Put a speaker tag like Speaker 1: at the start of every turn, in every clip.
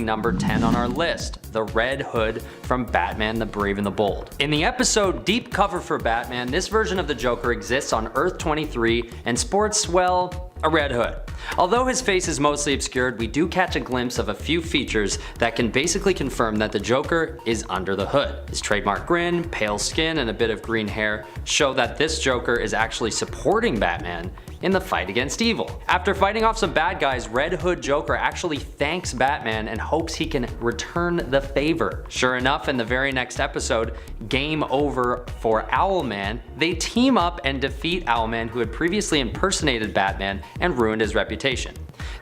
Speaker 1: being number 10 on our list, the Red Hood from Batman the Brave and the Bold. In the episode Deep Cover for Batman, this version of the Joker exists on Earth 23 and sports, well, a red hood. Although his face is mostly obscured, we do catch a glimpse of a few features that can basically confirm that the Joker is under the hood. His trademark grin, pale skin, and a bit of green hair show that this Joker is actually supporting Batman in the fight against evil. After fighting off some bad guys, Red Hood Joker actually thanks Batman and hopes he can return the favor. Sure enough, in the very next episode, Game Over for Owlman, they team up and defeat Owlman, who had previously impersonated Batman and ruined his reputation.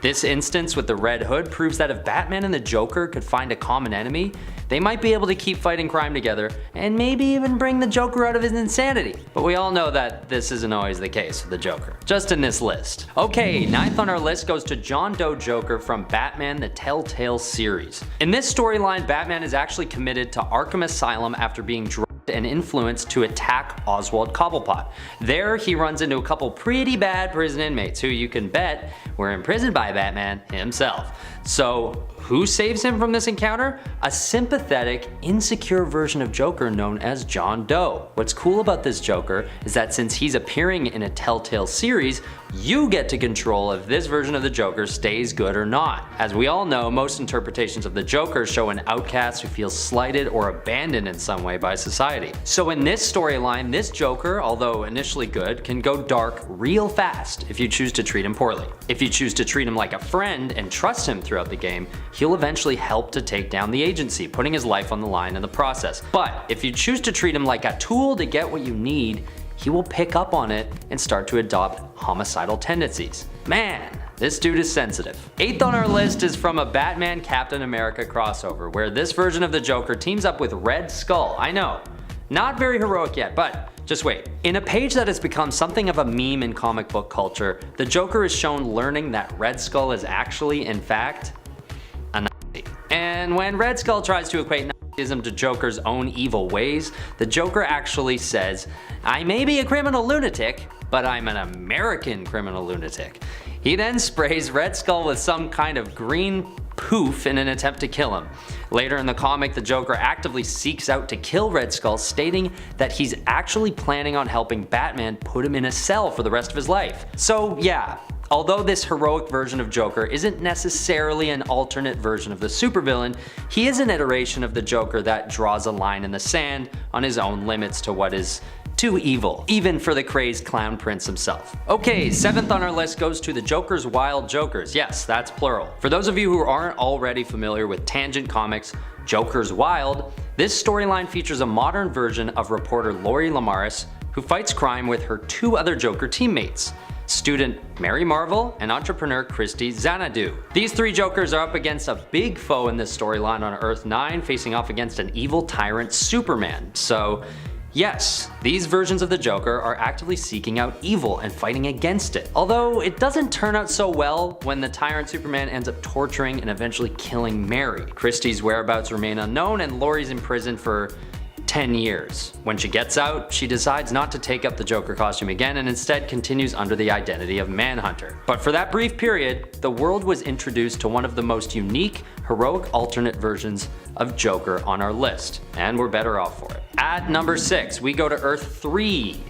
Speaker 1: This instance with the Red Hood proves that if Batman and the Joker could find a common enemy, they might be able to keep fighting crime together and maybe even bring the Joker out of his insanity. But we all know that this isn't always the case with the Joker, just in this list. Okay, 9th on our list goes to John Doe Joker from Batman the Telltale series. In this storyline, Batman is actually committed to Arkham Asylum after being drugged and influenced to attack Oswald Cobblepot. There, he runs into a couple pretty bad prison inmates who you can bet were imprisoned by Batman himself. So who saves him from this encounter? A sympathetic, insecure version of Joker known as John Doe. What's cool about this Joker is that since he's appearing in a Telltale series, you get to control if this version of the Joker stays good or not. As we all know, most interpretations of the Joker show an outcast who feels slighted or abandoned in some way by society. So in this storyline, this Joker, although initially good, can go dark real fast if you choose to treat him poorly. If you choose to treat him like a friend and trust him throughout the game, he'll eventually help to take down the agency, putting his life on the line in the process. But if you choose to treat him like a tool to get what you need, he will pick up on it and start to adopt homicidal tendencies. Man, this dude is sensitive. 8th on our list is from a Batman Captain America crossover, where this version of the Joker teams up with Red Skull. I know, not very heroic yet, but just wait. In a page that has become something of a meme in comic book culture, the Joker is shown learning that Red Skull is actually, in fact, a Nazi. And when Red Skull tries to equate Nazism to Joker's own evil ways, the Joker actually says, "I may be a criminal lunatic, but I'm an American criminal lunatic." He then sprays Red Skull with some kind of green poof in an attempt to kill him. Later in the comic, the Joker actively seeks out to kill Red Skull, stating that he's actually planning on helping Batman put him in a cell for the rest of his life. So yeah, although this heroic version of Joker isn't necessarily an alternate version of the supervillain, he is an iteration of the Joker that draws a line in the sand on his own limits to what is too evil, even for the crazed clown prince himself. Okay, 7th on our list goes to the Joker's Wild Jokers. Yes, that's plural. For those of you who aren't already familiar with Tangent Comics' Joker's Wild, this storyline features a modern version of reporter Lori Lamaris, who fights crime with her two other Joker teammates, student Mary Marvel and entrepreneur Christy Xanadu. These three Jokers are up against a big foe in this storyline on Earth 9, facing off against an evil tyrant Superman. So yes, these versions of the Joker are actively seeking out evil and fighting against it. Although it doesn't turn out so well when the tyrant Superman ends up torturing and eventually killing Mary. Christie's whereabouts remain unknown and Laurie's in prison for 10 years. When she gets out, she decides not to take up the Joker costume again and instead continues under the identity of Manhunter. But for that brief period, the world was introduced to one of the most unique, heroic alternate versions of Joker on our list, and we're better off for it. At number 6, we go to Earth 3.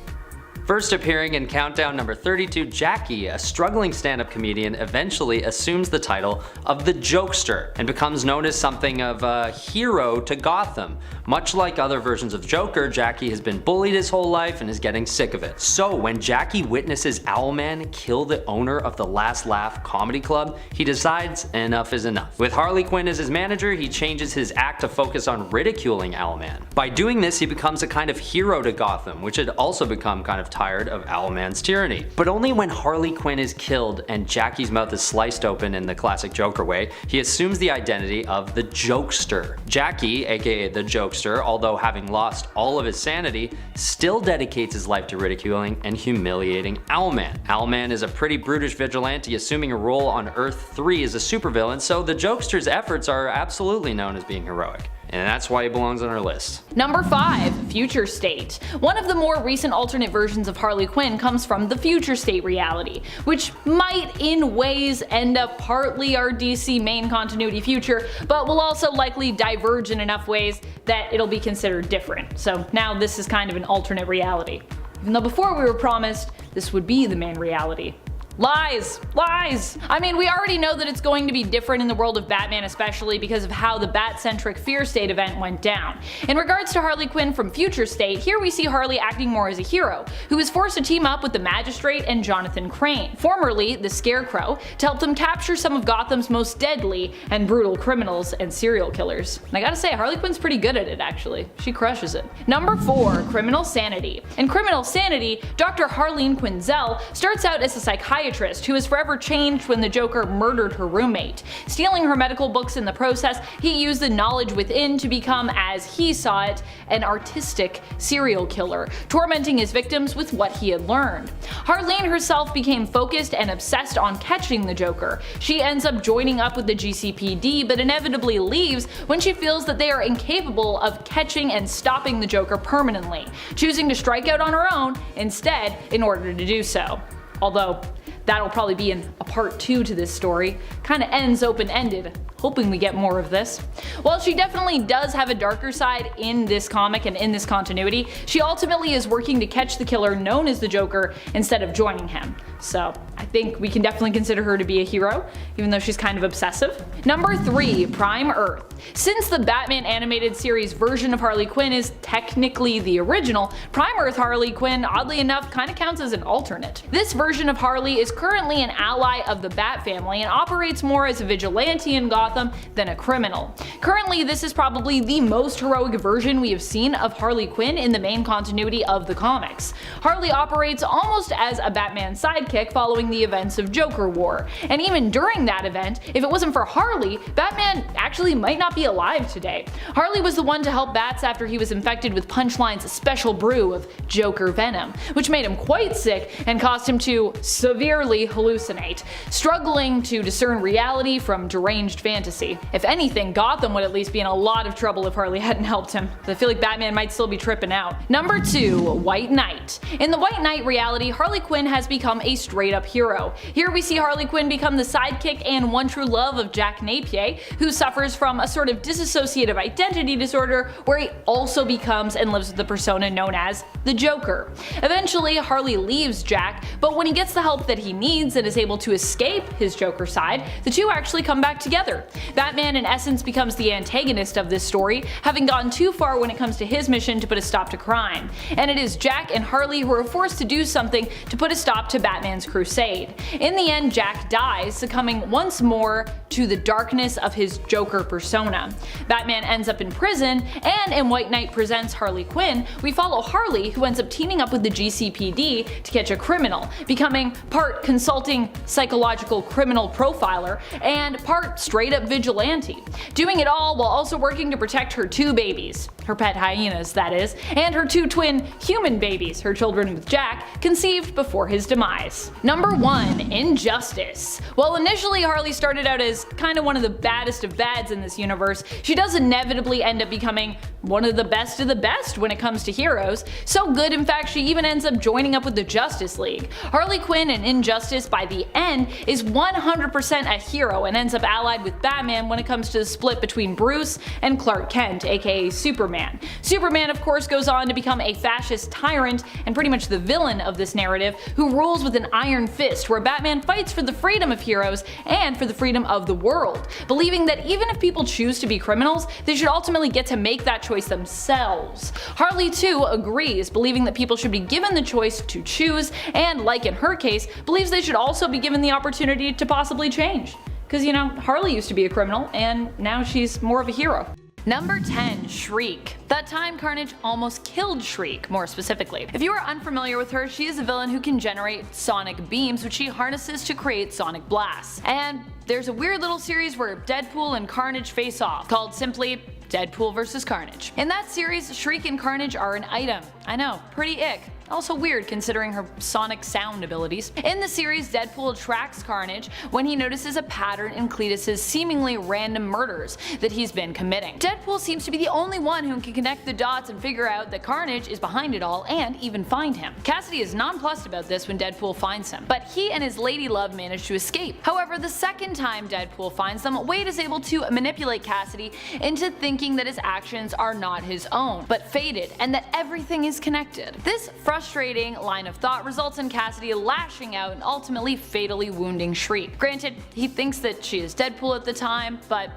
Speaker 1: First appearing in countdown number 32, Jackie, a struggling stand-up comedian, eventually assumes the title of the Jokester and becomes known as something of a hero to Gotham. Much like other versions of Joker, Jackie has been bullied his whole life and is getting sick of it. So when Jackie witnesses Owlman kill the owner of the Last Laugh comedy club, he decides enough is enough. With Harley Quinn as his manager, he changes his act to focus on ridiculing Owlman. By doing this, he becomes a kind of hero to Gotham, which had also become kind of tired of Owlman's tyranny. But only when Harley Quinn is killed and Jackie's mouth is sliced open in the classic Joker way, he assumes the identity of the Jokester. Jackie, aka the Jokester, although having lost all of his sanity, still dedicates his life to ridiculing and humiliating Owlman. Owlman is a pretty brutish vigilante assuming a role on Earth 3 as a supervillain, so the Jokester's efforts are absolutely known as being heroic. and that's why he belongs on our list.
Speaker 2: Number 5. Future State. One of the more recent alternate versions of Harley Quinn comes from the Future State reality, which might in ways end up partly our DC main continuity future, but will also likely diverge in enough ways that it'll be considered different. So now this is kind of an alternate reality. Even though before we were promised this would be the main reality. Lies! Lies! I mean, we already know that it's going to be different in the world of Batman, especially because of how the Bat-centric Fear State event went down. In regards to Harley Quinn from Future State, here we see Harley acting more as a hero, who is forced to team up with the Magistrate and Jonathan Crane, formerly the Scarecrow, to help them capture some of Gotham's most deadly and brutal criminals and serial killers. And I gotta say, Harley Quinn's pretty good at it actually. She crushes it. Number 4. Criminal Sanity. In Criminal Sanity, Dr. Harleen Quinzel starts out as a psychiatrist who is forever changed when the Joker murdered her roommate. Stealing her medical books in the process, he used the knowledge within to become, as he saw it, an artistic serial killer, tormenting his victims with what he had learned. Harleen herself became focused and obsessed on catching the Joker. She ends up joining up with the GCPD, but inevitably leaves when she feels that they are incapable of catching and stopping the Joker permanently, choosing to strike out on her own instead in order to do so. Although, that'll probably be in a part 2 to this story. Kinda ends open-ended, hoping we get more of this. While she definitely does have a darker side in this comic and in this continuity, she ultimately is working to catch the killer known as the Joker instead of joining him. So I think we can definitely consider her to be a hero, even though she's kind of obsessive. Number 3. Prime Earth. Since the Batman animated series version of Harley Quinn is technically the original, Prime Earth Harley Quinn, oddly enough, kinda counts as an alternate. This version of Harley is currently an ally of the Bat family and operates more as a vigilante in Gotham than a criminal. Currently, this is probably the most heroic version we have seen of Harley Quinn in the main continuity of the comics. Harley operates almost as a Batman sidekick following the events of Joker War, and even during that event, if it wasn't for Harley, Batman actually might not be alive today. Harley was the one to help Bats after he was infected with Punchline's special brew of Joker venom, which made him quite sick and caused him to severely hallucinate, struggling to discern reality from deranged fantasy. If anything, Gotham would at least be in a lot of trouble if Harley hadn't helped him. I feel like Batman might still be tripping out. Number 2. White Knight. In the White Knight reality, Harley Quinn has become a straight up hero. Here we see Harley Quinn become the sidekick and one true love of Jack Napier, who suffers from a sort of dissociative identity disorder where he also becomes and lives with the persona known as the Joker. Eventually, Harley leaves Jack, but when he gets the help that he needs and is able to escape his Joker side, the two actually come back together. Batman in essence becomes the antagonist of this story, having gone too far when it comes to his mission to put a stop to crime. And it is Jack and Harley who are forced to do something to put a stop to Batman's crusade. In the end, Jack dies, succumbing once more to the darkness of his Joker persona. Batman ends up in prison, and in White Knight Presents Harley Quinn, we follow Harley, who ends up teaming up with the GCPD to catch a criminal, becoming part consulting psychological criminal profiler and part straight up vigilante, doing it all while also working to protect her 2 babies, her pet hyenas that is, and her 2 twin human babies, her children with Jack, conceived before his demise. Number 1. Injustice. While initially Harley started out as kinda one of the baddest of bads in this universe, she does inevitably end up becoming one of the best when it comes to heroes. So good, in fact, she even ends up joining up with the Justice League. Harley Quinn in Injustice by the end is 100% a hero and ends up allied with Batman when it comes to the split between Bruce and Clark Kent, aka Superman. Superman of course goes on to become a fascist tyrant and pretty much the villain of this narrative, who rules with an iron fist, where Batman fights for the freedom of heroes and for the freedom of the world, believing that even if people choose to be criminals, they should ultimately get to make that choice themselves. Harley too agrees, believing that people should be given the choice to choose, and like in her case, believes they should also be given the opportunity to possibly change. Because, you know, Harley used to be a criminal and now she's more of a hero. Number 10. Shriek. That time Carnage almost killed Shriek, more specifically. If you are unfamiliar with her, she is a villain who can generate sonic beams, which she harnesses to create sonic blasts. And there's a weird little series where Deadpool and Carnage face off, called simply Deadpool vs. Carnage. In that series, Shriek and Carnage are an item. I know, pretty ick. also weird considering her sonic sound abilities. In the series, Deadpool tracks Carnage when he notices a pattern in Cletus's seemingly random murders that he's been committing. Deadpool seems to be the only one who can connect the dots and figure out that Carnage is behind it all and even find him. Cassidy is nonplussed about this when Deadpool finds him, but he and his lady love manage to escape. However, the second time Deadpool finds them, Wade is able to manipulate Cassidy into thinking that his actions are not his own, but fated, and that everything is connected. This frustrating line of thought results in Cassidy lashing out and ultimately fatally wounding Shriek. Granted, he thinks that she is Deadpool at the time, but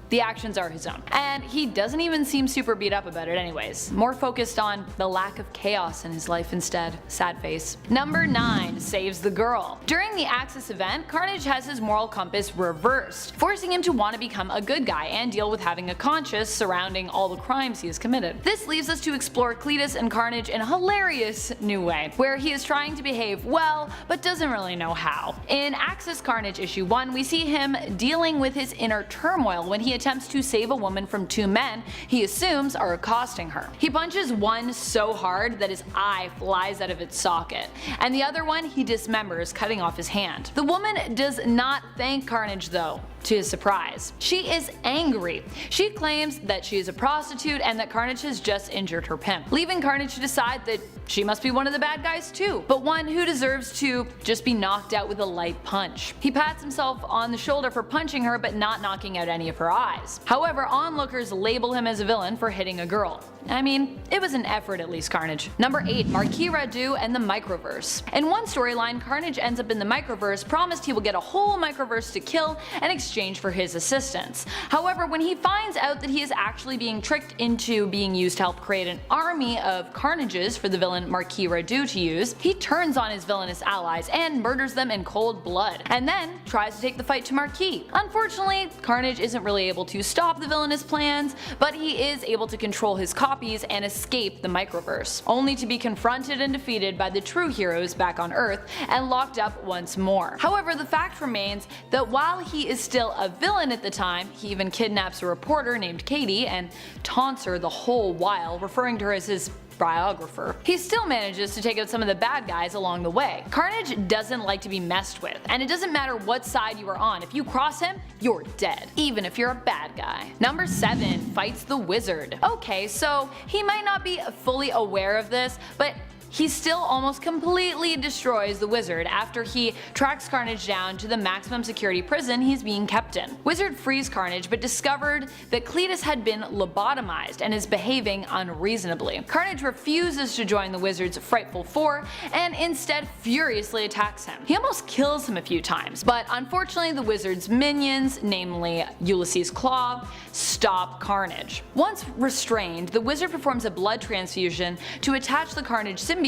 Speaker 2: the actions are his own. And he doesn't even seem super beat up about it anyways. More focused on the lack of chaos in his life instead. Sad face. Number 9. Saves the girl. During the Axis event, Carnage has his moral compass reversed, forcing him to want to become a good guy and deal with having a conscience surrounding all the crimes he has committed. This leaves us to explore Cletus and Carnage in a hilarious new way, where he is trying to behave well, but doesn't really know how. In Axis Carnage issue 1, we see him dealing with his inner turmoil when he attempts to save a woman from 2 men he assumes are accosting her. He punches one so hard that his eye flies out of its socket, and the other one he dismembers, cutting off his hand. The woman does not thank Carnage though, to his surprise. She is angry. She claims that she is a prostitute and that Carnage has just injured her pimp, leaving Carnage to decide that she must be one of the bad guys too, but one who deserves to just be knocked out with a light punch. He pats himself on the shoulder for punching her but not knocking out any of her eyes. However, onlookers label him as a villain for hitting a girl. I mean, it was an effort at least, Carnage. Number 8. Marquis Radu and the Microverse. In one storyline, Carnage ends up in the Microverse, promised he will get a whole Microverse to kill in exchange for his assistance. However, when he finds out that he is actually being tricked into being used to help create an army of Carnages for the villain Marquis Radu to use, he turns on his villainous allies and murders them in cold blood, and then tries to take the fight to Marquis. Unfortunately, Carnage isn't really able to stop the villainous plans, but he is able to control his copies and escape the Microverse, only to be confronted and defeated by the true heroes back on Earth and locked up once more. However, the fact remains that while he is still a villain at the time, he even kidnaps a reporter named Katie and taunts her the whole while, referring to her as his biographer. He still manages to take out some of the bad guys along the way. Carnage doesn't like to be messed with, and it doesn't matter what side you are on. If you cross him, you're dead, even if you're a bad guy. Number 7. Fights the Wizard. Okay, so he might not be fully aware of this, but he still almost completely destroys the Wizard after he tracks Carnage down to the maximum security prison he's being kept in. Wizard frees Carnage but discovered that Cletus had been lobotomized and is behaving unreasonably. Carnage refuses to join the Wizard's frightful four and instead furiously attacks him. He almost kills him a few times, but unfortunately the Wizard's minions, namely Ulysses Claw, stop Carnage. Once restrained, the Wizard performs a blood transfusion to attach the Carnage symbiote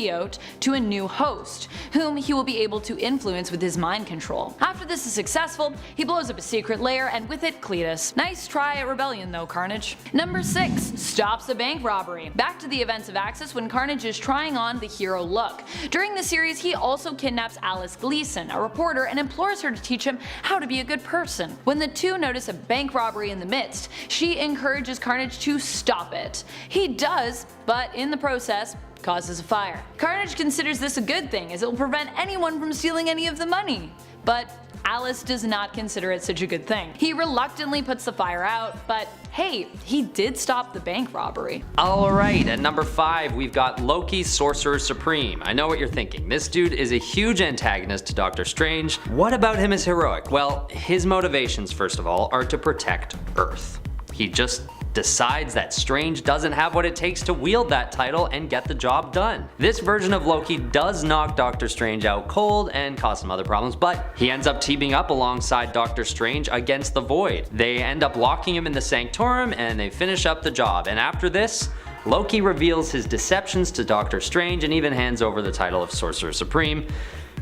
Speaker 2: to a new host, whom he will be able to influence with his mind control. After this is successful, he blows up a secret lair and with it Cletus. Nice try at rebellion though, Carnage. Number 6. Stops a bank robbery. Back to the events of Axis when Carnage is trying on the hero look. During the series, he also kidnaps Alice Gleason, a reporter, and implores her to teach him how to be a good person. When the two notice a bank robbery in the midst, she encourages Carnage to stop it. He does, but in the process, causes a fire. Carnage considers this a good thing as it will prevent anyone from stealing any of the money. But Alice does not consider it such a good thing. He reluctantly puts the fire out, but hey, he did stop the bank robbery.
Speaker 1: Alright, at number 5 we've got Loki, Sorcerer Supreme. I know what you're thinking, this dude is a huge antagonist to Doctor Strange. What about him is heroic? Well, his motivations first of all are to protect Earth. He just decides that Strange doesn't have what it takes to wield that title and get the job done. This version of Loki does knock Doctor Strange out cold and cause some other problems, but he ends up teaming up alongside Doctor Strange against the Void. They end up locking him in the Sanctorum and they finish up the job, and after this, Loki reveals his deceptions to Doctor Strange and even hands over the title of Sorcerer Supreme,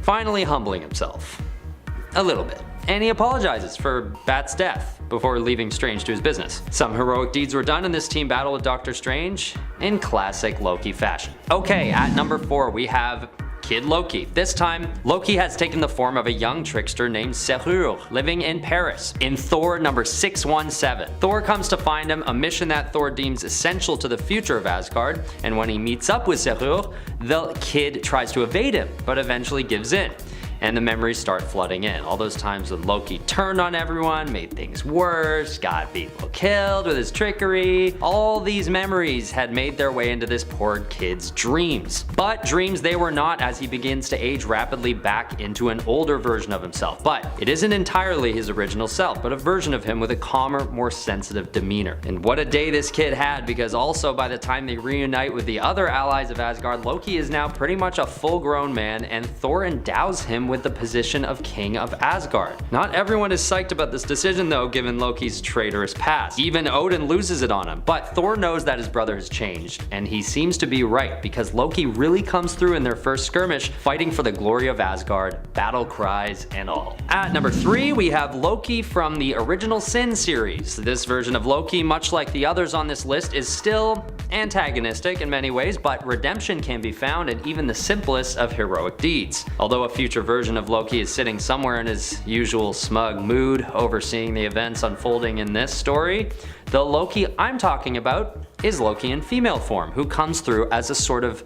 Speaker 1: finally humbling himself. A little bit. And he apologizes for Bat's death before leaving Strange to his business. Some heroic deeds were done in this team battle with Doctor Strange in classic Loki fashion. Okay, at number 4 we have Kid Loki. This time, Loki has taken the form of a young trickster named Serure, living in Paris. In Thor number 617, Thor comes to find him, a mission that Thor deems essential to the future of Asgard, and when he meets up with Serure, the kid tries to evade him, but eventually gives in. And the memories start flooding in. All those times when Loki turned on everyone, made things worse, got people killed with his trickery. All these memories had made their way into this poor kid's dreams. But dreams they were not, as he begins to age rapidly back into an older version of himself. But it isn't entirely his original self, but a version of him with a calmer, more sensitive demeanor. And what a day this kid had, because also by the time they reunite with the other allies of Asgard, Loki is now pretty much a full-grown man, and Thor endows him with the position of King of Asgard. Not everyone is psyched about this decision though, given Loki's traitorous past. Even Odin loses it on him, but Thor knows that his brother has changed, and he seems to be right, because Loki really comes through in their first skirmish, fighting for the glory of Asgard, battle cries and all. At number 3, we have Loki from the original Sin series. This version of Loki, much like the others on this list, is still antagonistic in many ways, but redemption can be found in even the simplest of heroic deeds. Although a future version of Loki is sitting somewhere in his usual smug mood, overseeing the events unfolding in this story, the Loki I'm talking about is Loki in female form, who comes through as a sort of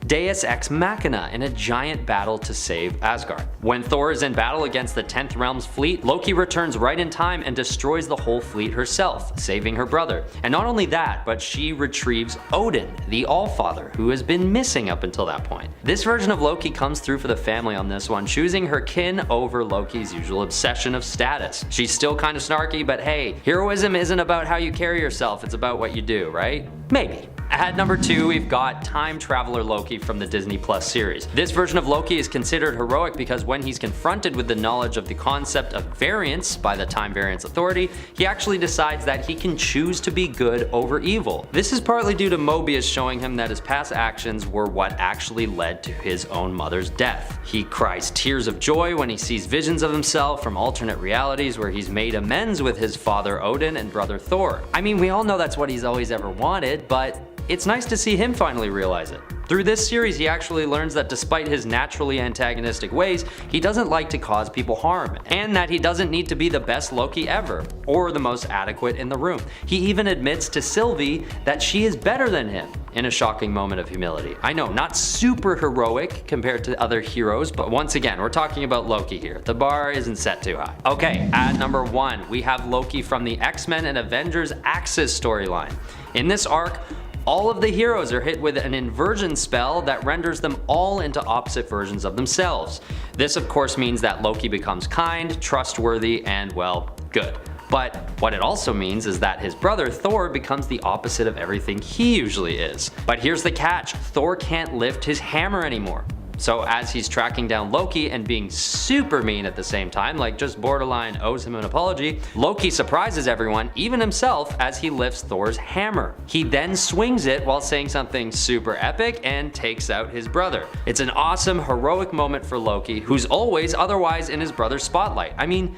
Speaker 1: Deus Ex Machina in a giant battle to save Asgard. When Thor is in battle against the 10th Realm's fleet, Loki returns right in time and destroys the whole fleet herself, saving her brother. And not only that, but she retrieves Odin, the Allfather, who has been missing up until that point. This version of Loki comes through for the family on this one, choosing her kin over Loki's usual obsession of status. She's still kind of snarky, but hey, heroism isn't about how you carry yourself, it's about what you do, right? Maybe. At number 2, we've got Time Traveler Loki from the Disney Plus series. This version of Loki is considered heroic because when he's confronted with the knowledge of the concept of variance by the Time Variance Authority, he actually decides that he can choose to be good over evil. This is partly due to Mobius showing him that his past actions were what actually led to his own mother's death. He cries tears of joy when he sees visions of himself from alternate realities where he's made amends with his father Odin and brother Thor. I mean, we all know that's what he's always ever wanted, but it's nice to see him finally realize it. Through this series, he actually learns that despite his naturally antagonistic ways, he doesn't like to cause people harm, and that he doesn't need to be the best Loki ever, or the most adequate in the room. He even admits to Sylvie that she is better than him, in a shocking moment of humility. I know, not super heroic compared to other heroes, but once again, we're talking about Loki here. The bar isn't set too high. Okay, at number 1, we have Loki from the X-Men and Avengers Axis storyline. In this arc, all of the heroes are hit with an inversion spell that renders them all into opposite versions of themselves. This of course means that Loki becomes kind, trustworthy, and well, good. But what it also means is that his brother Thor becomes the opposite of everything he usually is. But here's the catch, Thor can't lift his hammer anymore. So as he's tracking down Loki and being super mean at the same time, like just borderline owes him an apology, Loki surprises everyone, even himself, as he lifts Thor's hammer. He then swings it while saying something super epic and takes out his brother. It's an awesome, heroic moment for Loki, who's always otherwise in his brother's spotlight. I mean,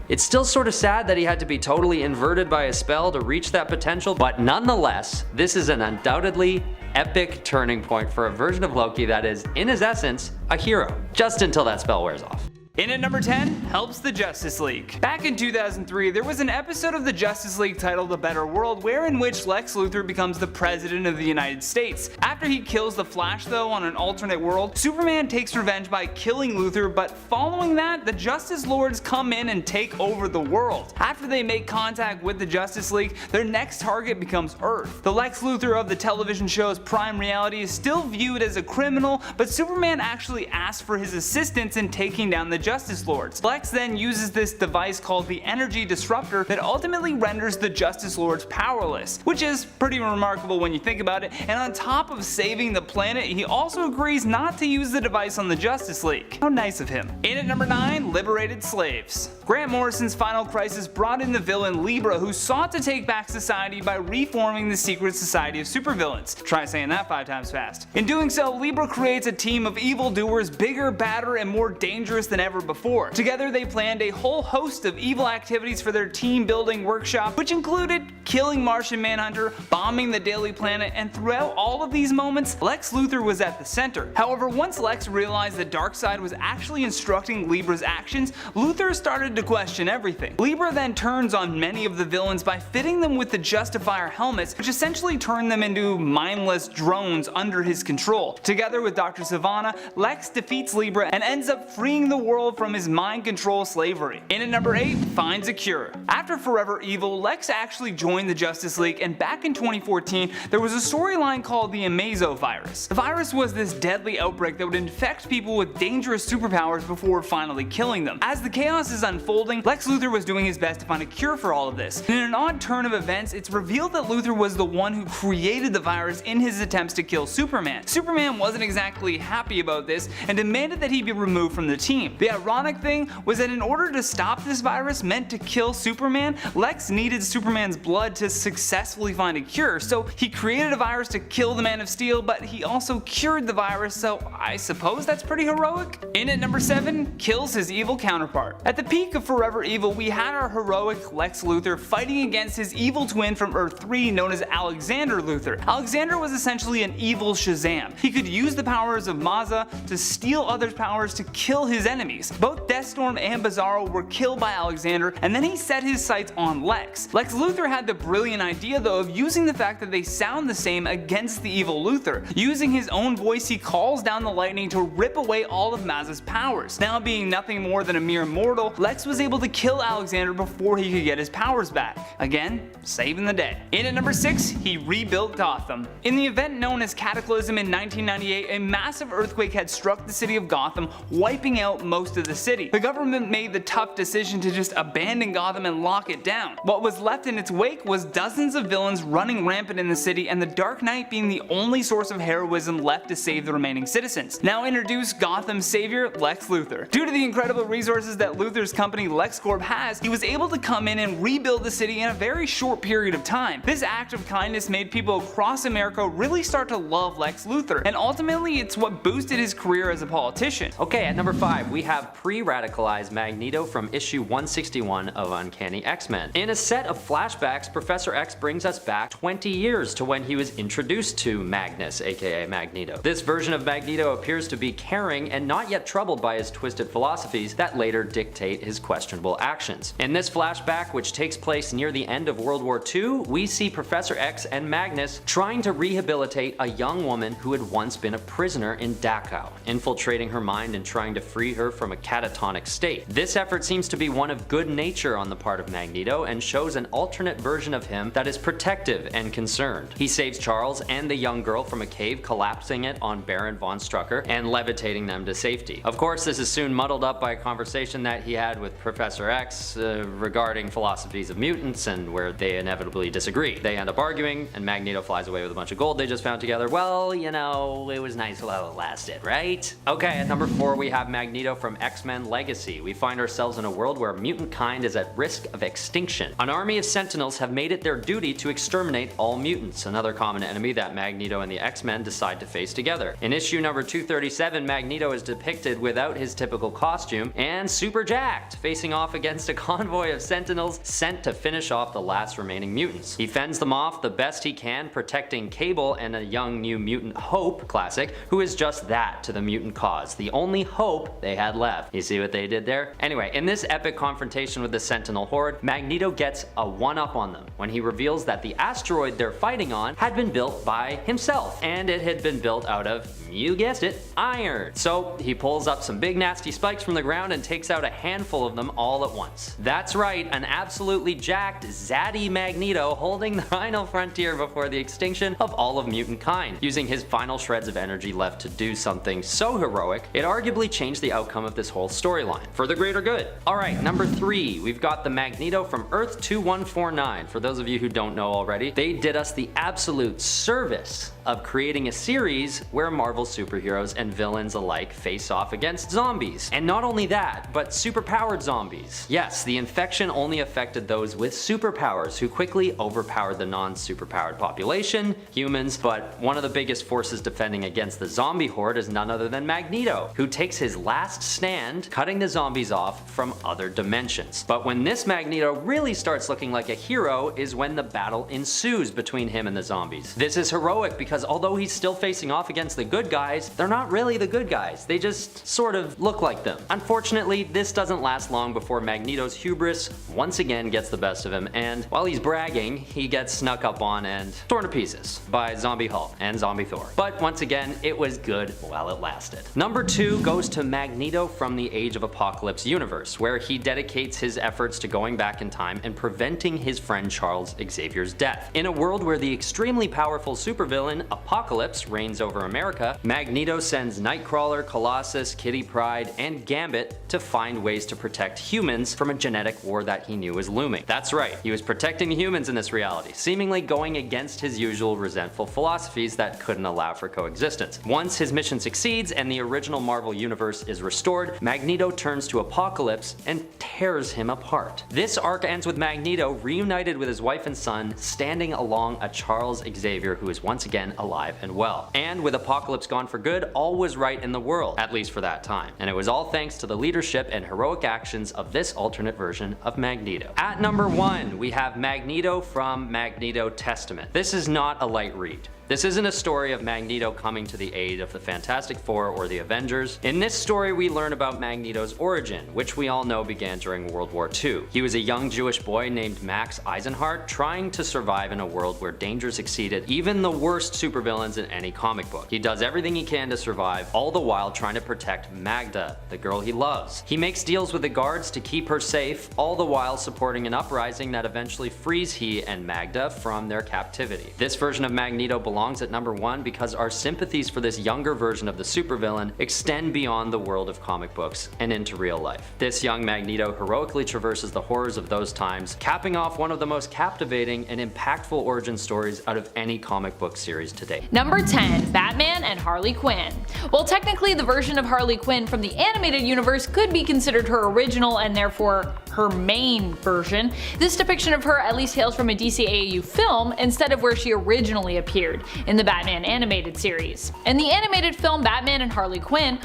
Speaker 1: it's still sort of sad that he had to be totally inverted by a spell to reach that potential, but nonetheless, this is an undoubtedly epic turning point for a version of Loki that is, in his essence, a hero, just until that spell wears off.
Speaker 3: In at number 10, helps the Justice League. Back in 2003, there was an episode of the Justice League titled A Better World, wherein which Lex Luthor becomes the President of the United States. After he kills the Flash though on an alternate world, Superman takes revenge by killing Luthor, but following that, the Justice Lords come in and take over the world. After they make contact with the Justice League, their next target becomes Earth. The Lex Luthor of the television show's Prime Reality is still viewed as a criminal, but Superman actually asks for his assistance in taking down the Justice Lords. Lex then uses this device called the Energy Disruptor that ultimately renders the Justice Lords powerless, which is pretty remarkable when you think about it, and on top of saving the planet, he also agrees not to use the device on the Justice League. How nice of him. In at number 9, liberated slaves. Grant Morrison's Final Crisis brought in the villain Libra, who sought to take back society by reforming the secret society of supervillains. Try saying that 5 times fast. In doing so, Libra creates a team of evildoers bigger, badder, and more dangerous than ever ever before. Together they planned a whole host of evil activities for their team-building workshop, which included killing Martian Manhunter, bombing the Daily Planet, and throughout all of these moments, Lex Luthor was at the center. However, once Lex realized the Darkseid was actually instructing Libra's actions, Luthor started to question everything. Libra then turns on many of the villains by fitting them with the Justifier helmets, which essentially turn them into mindless drones under his control. Together with Dr. Sivana, Lex defeats Libra and ends up freeing the world from his mind control slavery. In at number 8, finds a cure. After Forever Evil, Lex actually joined the Justice League, and back in 2014, there was a storyline called the Amazo virus. The virus was this deadly outbreak that would infect people with dangerous superpowers before finally killing them. As the chaos is unfolding, Lex Luthor was doing his best to find a cure for all of this. In an odd turn of events, it's revealed that Luthor was the one who created the virus in his attempts to kill Superman. Superman wasn't exactly happy about this and demanded that he be removed from the team. The ironic thing was that in order to stop this virus meant to kill Superman, Lex needed Superman's blood to successfully find a cure, so he created a virus to kill the Man of Steel, but he also cured the virus, so I suppose that's pretty heroic? In at number 7, kills his evil counterpart. At the peak of Forever Evil, we had our heroic Lex Luthor fighting against his evil twin from Earth 3 known as Alexander Luthor. Alexander was essentially an evil Shazam. He could use the powers of Maza to steal others' powers to kill his enemies. Both Deathstorm and Bizarro were killed by Alexander, and then he set his sights on Lex. Lex Luthor had the brilliant idea though of using the fact that they sound the same against the evil Luthor. Using his own voice, he calls down the lightning to rip away all of Maza's powers. Now being nothing more than a mere mortal, Lex was able to kill Alexander before he could get his powers back. Again, saving the day. In at number 6, he rebuilt Gotham. In the event known as Cataclysm in 1998, a massive earthquake had struck the city of Gotham, wiping out most of the city. The government made the tough decision to just abandon Gotham and lock it down. What was left in its wake was dozens of villains running rampant in the city, and the Dark Knight being the only source of heroism left to save the remaining citizens. Now introduce Gotham's savior, Lex Luthor. Due to the incredible resources that Luthor's company LexCorp has, he was able to come in and rebuild the city in a very short period of time. This act of kindness made people across America really start to love Lex Luthor, and ultimately it's what boosted his career as a politician.
Speaker 1: Okay, at number 5, we have pre-radicalized Magneto from issue 161 of Uncanny X-Men. In a set of flashbacks, Professor X brings us back 20 years to when he was introduced to Magnus, aka Magneto. This version of Magneto appears to be caring and not yet troubled by his twisted philosophies that later dictate his questionable actions. In this flashback, which takes place near the end of World War II, we see Professor X and Magnus trying to rehabilitate a young woman who had once been a prisoner in Dachau, infiltrating her mind and trying to free her from a catatonic state. This effort seems to be one of good nature on the part of Magneto and shows an alternate version of him that is protective and concerned. He saves Charles and the young girl from a cave, collapsing it on Baron von Strucker and levitating them to safety. Of course, this is soon muddled up by a conversation that he had with Professor X regarding philosophies of mutants and where they inevitably disagree. They end up arguing and Magneto flies away with a bunch of gold they just found together. Well, you know, it was nice while it lasted, right? Okay, at number 4 we have Magneto from X-Men Legacy. We find ourselves in a world where mutant kind is at risk of extinction. An army of Sentinels have made it their duty to exterminate all mutants, another common enemy that Magneto and the X-Men decide to face together. In issue number 237, Magneto is depicted without his typical costume and super jacked, facing off against a convoy of Sentinels sent to finish off the last remaining mutants. He fends them off the best he can, protecting Cable and a young new mutant, Hope, classic, who is just that to the mutant cause, the only hope they had left. You see what they did there? Anyway, in this epic confrontation with the Sentinel Horde, Magneto gets a one-up on them when he reveals that the asteroid they're fighting on had been built by himself, and it had been built out of, you guessed it, iron. So he pulls up some big nasty spikes from the ground and takes out a handful of them all at once. That's right, an absolutely jacked, zaddy Magneto holding the final frontier before the extinction of all of mutant kind, using his final shreds of energy left to do something so heroic, it arguably changed the outcome of this whole storyline, for the greater good. Alright, number 3, we've got the Magneto from Earth 2149. For those of you who don't know already, they did us the absolute service of creating a series where Marvel superheroes and villains alike face off against zombies. And not only that, but superpowered zombies. Yes, the infection only affected those with superpowers, who quickly overpowered the non-superpowered population, humans, but one of the biggest forces defending against the zombie horde is none other than Magneto, who takes his last stand, cutting the zombies off from other dimensions. But when this Magneto really starts looking like a hero is when the battle ensues between him and the zombies. This is heroic because although he's still facing off against the good guys, they're not really the good guys. They just sort of look like them. Unfortunately, this doesn't last long before Magneto's hubris once again gets the best of him, and while he's bragging, he gets snuck up on and torn to pieces by Zombie Hulk and Zombie Thor. But once again, it was good while it lasted. Number 2 goes to Magneto from the Age of Apocalypse universe, where he dedicates his efforts to going back in time and preventing his friend Charles Xavier's death. In a world where the extremely powerful supervillain Apocalypse reigns over America, Magneto sends Nightcrawler, Colossus, Kitty Pryde, and Gambit to find ways to protect humans from a genetic war that he knew was looming. That's right, he was protecting humans in this reality, seemingly going against his usual resentful philosophies that couldn't allow for coexistence. Once his mission succeeds and the original Marvel universe is restored, Magneto turns to Apocalypse and tears him apart. This arc ends with Magneto reunited with his wife and son, standing along a Charles Xavier who is once again alive and well. And with Apocalypse gone for good, all was right in the world, at least for that time. And it was all thanks to the leadership and heroic actions of this alternate version of Magneto. At number 1, we have Magneto from Magneto Testament. This is not a light read. This isn't a story of Magneto coming to the aid of the Fantastic Four or the Avengers. In this story, we learn about Magneto's origin, which we all know began during World War II. He was a young Jewish boy named Max Eisenhardt trying to survive in a world where dangers exceeded even the worst supervillains in any comic book. He does everything he can to survive, all the while trying to protect Magda, the girl he loves. He makes deals with the guards to keep her safe, all the while supporting an uprising that eventually frees he and Magda from their captivity. This version of Magneto belongs at number 1 because our sympathies for this younger version of the supervillain extend beyond the world of comic books and into real life. This young Magneto heroically traverses the horrors of those times, capping off one of the most captivating and impactful origin stories out of any comic book series to date.
Speaker 2: Number 10, Batman and Harley Quinn. While technically the version of Harley Quinn from the animated universe could be considered her original and therefore her main version, this depiction of her at least hails from a DCAU film instead of where she originally appeared, in the Batman animated series. In the animated film Batman and Harley Quinn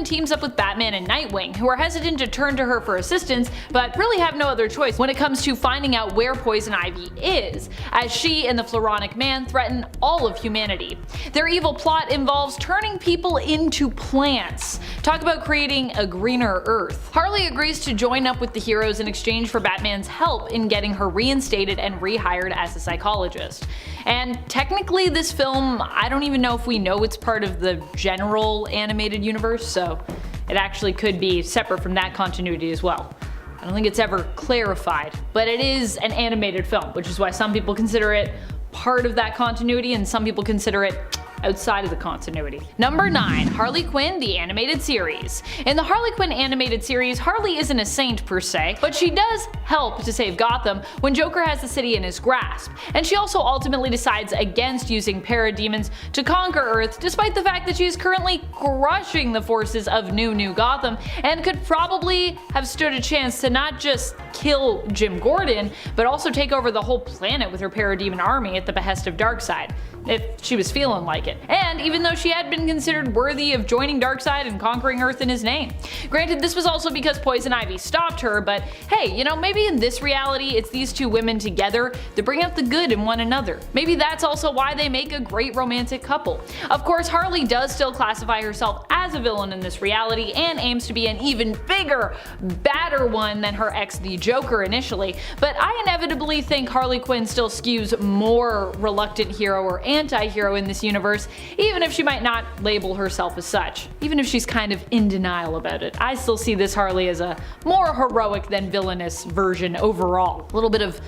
Speaker 2: teams up with Batman and Nightwing, who are hesitant to turn to her for assistance, but really have no other choice when it comes to finding out where Poison Ivy is, as she and the Floronic Man threaten all of humanity. Their evil plot involves turning people into plants. Talk about creating a greener Earth. Harley agrees to join up with the heroes in exchange for Batman's help in getting her reinstated and rehired as a psychologist. And technically this film, I don't even know if we know it's part of the general animated universe, so it actually could be separate from that continuity as well. I don't think it's ever clarified, but it is an animated film, which is why some people consider it part of that continuity and some people consider it outside of the continuity. Number 9, Harley Quinn, the animated series. In the Harley Quinn animated series, Harley isn't a saint per se, but she does help to save Gotham when Joker has the city in his grasp, and she also ultimately decides against using parademons to conquer Earth, despite the fact that she is currently crushing the forces of New Gotham and could probably have stood a chance to not just kill Jim Gordon, but also take over the whole planet with her parademon army at the behest of Darkseid, if she was feeling like it. And even though she had been considered worthy of joining Darkseid and conquering Earth in his name. Granted, this was also because Poison Ivy stopped her, but hey, you know, maybe in this reality it's these two women together to bring out the good in one another. Maybe that's also why they make a great romantic couple. Of course, Harley does still classify herself as a villain in this reality and aims to be an even bigger, badder one than her ex the Joker initially, but I inevitably think Harley Quinn still skews more reluctant hero or anti-hero in this universe, even if she might not label herself as such. Even if she's kind of in denial about it, I still see this Harley as a more heroic than villainous version overall. A little bit of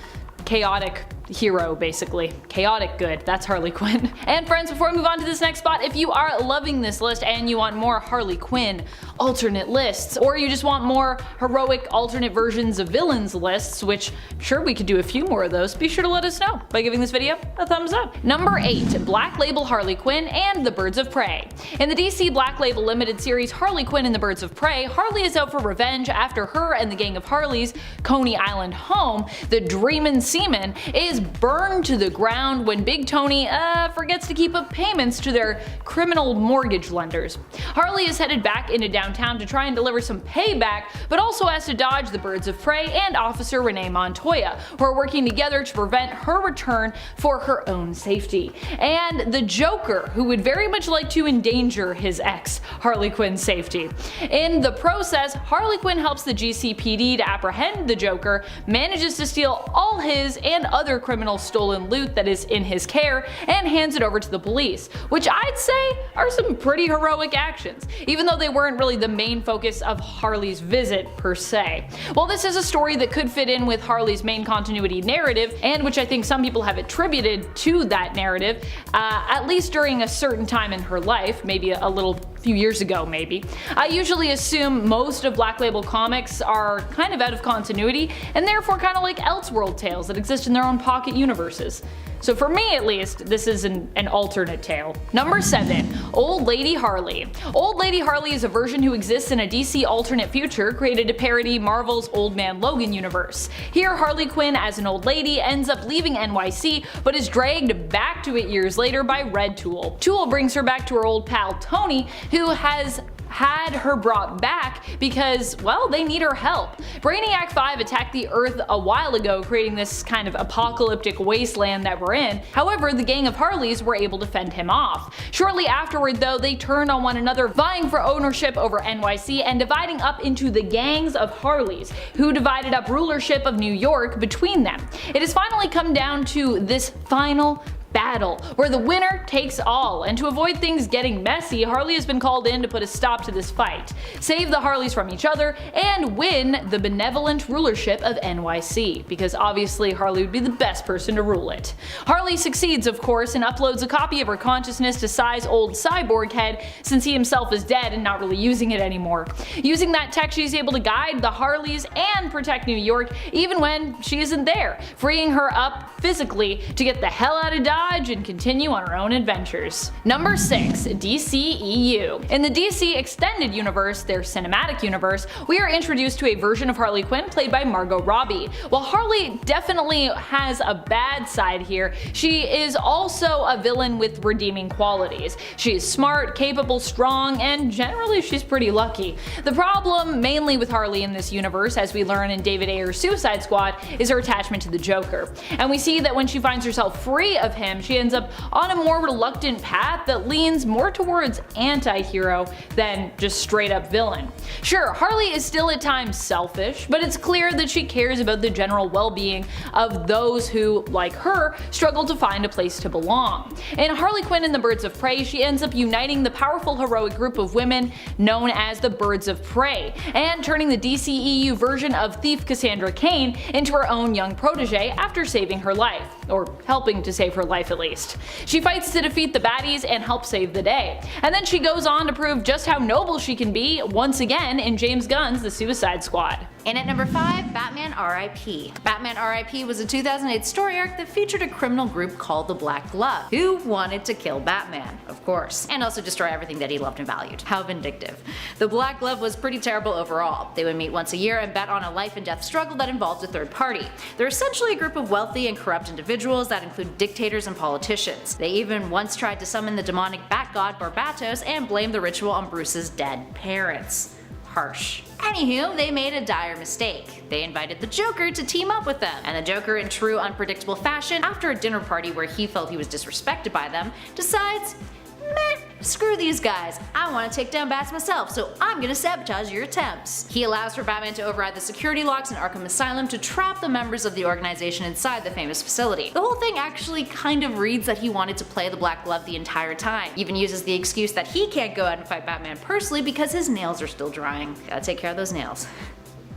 Speaker 2: chaotic hero, basically. Chaotic good, that's Harley Quinn. And friends, before we move on to this next spot, if you are loving this list and you want more Harley Quinn alternate lists, or you just want more heroic alternate versions of villains lists, which sure we could do a few more of those, be sure to let us know by giving this video a thumbs up. Number 8, Black Label Harley Quinn and the Birds of Prey. In the DC Black Label limited series Harley Quinn and the Birds of Prey, Harley is out for revenge after her and the gang of Harleys, Coney Island home, the Dreamin' Seaman, is is burned to the ground when Big Tony forgets to keep up payments to their criminal mortgage lenders. Harley is headed back into downtown to try and deliver some payback, but also has to dodge the birds of prey and Officer Renee Montoya, who are working together to prevent her return for her own safety. And the Joker, who would very much like to endanger his ex, Harley Quinn's safety. In the process, Harley Quinn helps the GCPD to apprehend the Joker, manages to steal all his and other criminals' stolen loot that is in his care, and hands it over to the police, which I'd say are some pretty heroic actions, even though they weren't really the main focus of Harley's visit per se. While this is a story that could fit in with Harley's main continuity narrative, and which I think some people have attributed to that narrative, at least during a certain time in her life, maybe a little few years ago maybe, I usually assume most of Black Label comics are kind of out of continuity, and therefore kind of like Elseworld tales that exist in their own pocket universes. So for me at least, this is an alternate tale. Number 7. Old Lady Harley. Old Lady Harley is a version who exists in a DC alternate future created to parody Marvel's Old Man Logan universe. Here, Harley Quinn as an old lady ends up leaving NYC, but is dragged back to it years later by Red Tool. Tool brings her back to her old pal Tony, who has had her brought back because, well, they need her help. Brainiac 5 attacked the Earth a while ago, creating this kind of apocalyptic wasteland that we're in. However, the gang of Harleys were able to fend him off. Shortly afterward, though, they turned on one another, vying for ownership over NYC and dividing up into the gangs of Harleys, who divided up rulership of New York between them. It has finally come down to this final battle, where the winner takes all, and to avoid things getting messy, Harley has been called in to put a stop to this fight, save the Harleys from each other, and win the benevolent rulership of NYC, because obviously Harley would be the best person to rule it. Harley succeeds, of course, and uploads a copy of her consciousness to Cy's old cyborg head, since he himself is dead and not really using it anymore. Using that tech, she's able to guide the Harleys and protect New York, even when she isn't there, freeing her up physically to get the hell out of Dodge and continue on her own adventures. Number 6. DCEU. In the DC Extended Universe, their cinematic universe, we are introduced to a version of Harley Quinn played by Margot Robbie. While Harley definitely has a bad side here, she is also a villain with redeeming qualities. She is smart, capable, strong, and generally she's pretty lucky. The problem mainly with Harley in this universe, as we learn in David Ayer's Suicide Squad, is her attachment to the Joker. And we see that when she finds herself free of him, she ends up on a more reluctant path that leans more towards anti-hero than just straight up villain. Sure, Harley is still at times selfish, but it's clear that she cares about the general well-being of those who, like her, struggle to find a place to belong. In Harley Quinn and the Birds of Prey, she ends up uniting the powerful heroic group of women known as the Birds of Prey, and turning the DCEU version of thief Cassandra Cain into her own young protege after saving her life, or helping to save her life at least. She fights to defeat the baddies and help save the day, and then she goes on to prove just how noble she can be once again in James Gunn's The Suicide Squad.
Speaker 4: And at number 5, Batman R.I.P. Batman R.I.P. was a 2008 story arc that featured a criminal group called the Black Glove, who wanted to kill Batman, of course, and also destroy everything that he loved and valued. How vindictive. The Black Glove was pretty terrible overall. They would meet once a year and bet on a life and death struggle that involved a third party. They're essentially a group of wealthy and corrupt individuals that include dictators and politicians. They even once tried to summon the demonic bat god Barbatos and blame the ritual on Bruce's dead parents. Harsh. Anywho, they made a dire mistake. They invited the Joker to team up with them, and the Joker, in true unpredictable fashion, after a dinner party where he felt he was disrespected by them, decides, meh, screw these guys, I want to take down bats myself, so I'm gonna sabotage your attempts. He allows for Batman to override the security locks in Arkham Asylum to trap the members of the organization inside the famous facility. The whole thing actually kind of reads that he wanted to play the Black Glove the entire time. Even uses the excuse that he can't go out and fight Batman personally because his nails are still drying. Gotta take care of those nails.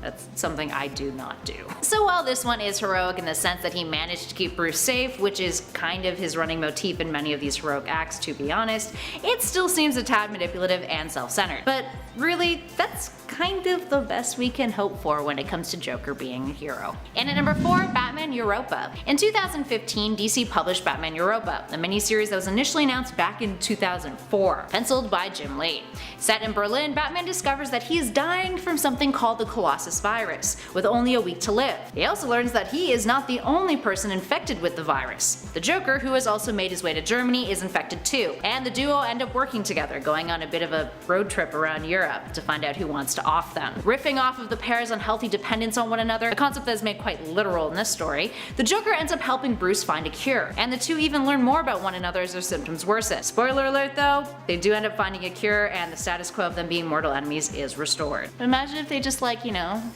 Speaker 4: That's something I do not do. So while this one is heroic in the sense that he managed to keep Bruce safe, which is kind of his running motif in many of these heroic acts to be honest, it still seems a tad manipulative and self-centered. But really, that's kind of the best we can hope for when it comes to Joker being a hero. And at number 4, Batman Europa. In 2015, DC published Batman Europa, a miniseries that was initially announced back in 2004, penciled by Jim Lee. Set in Berlin, Batman discovers that he is dying from something called the Colossus virus, with only a week to live. He also learns that he is not the only person infected with the virus. The Joker, who has also made his way to Germany, is infected too, and the duo end up working together, going on a bit of a road trip around Europe to find out who wants to off them. Riffing off of the pair's unhealthy dependence on one another, a concept that is made quite literal in this story, the Joker ends up helping Bruce find a cure, and the two even learn more about one another as their symptoms worsen. Spoiler alert though, they do end up finding a cure, and the status quo of them being mortal enemies is restored. But imagine if they just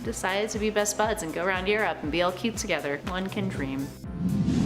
Speaker 4: decided to be best buds and go around Europe and be all cute together. One can dream.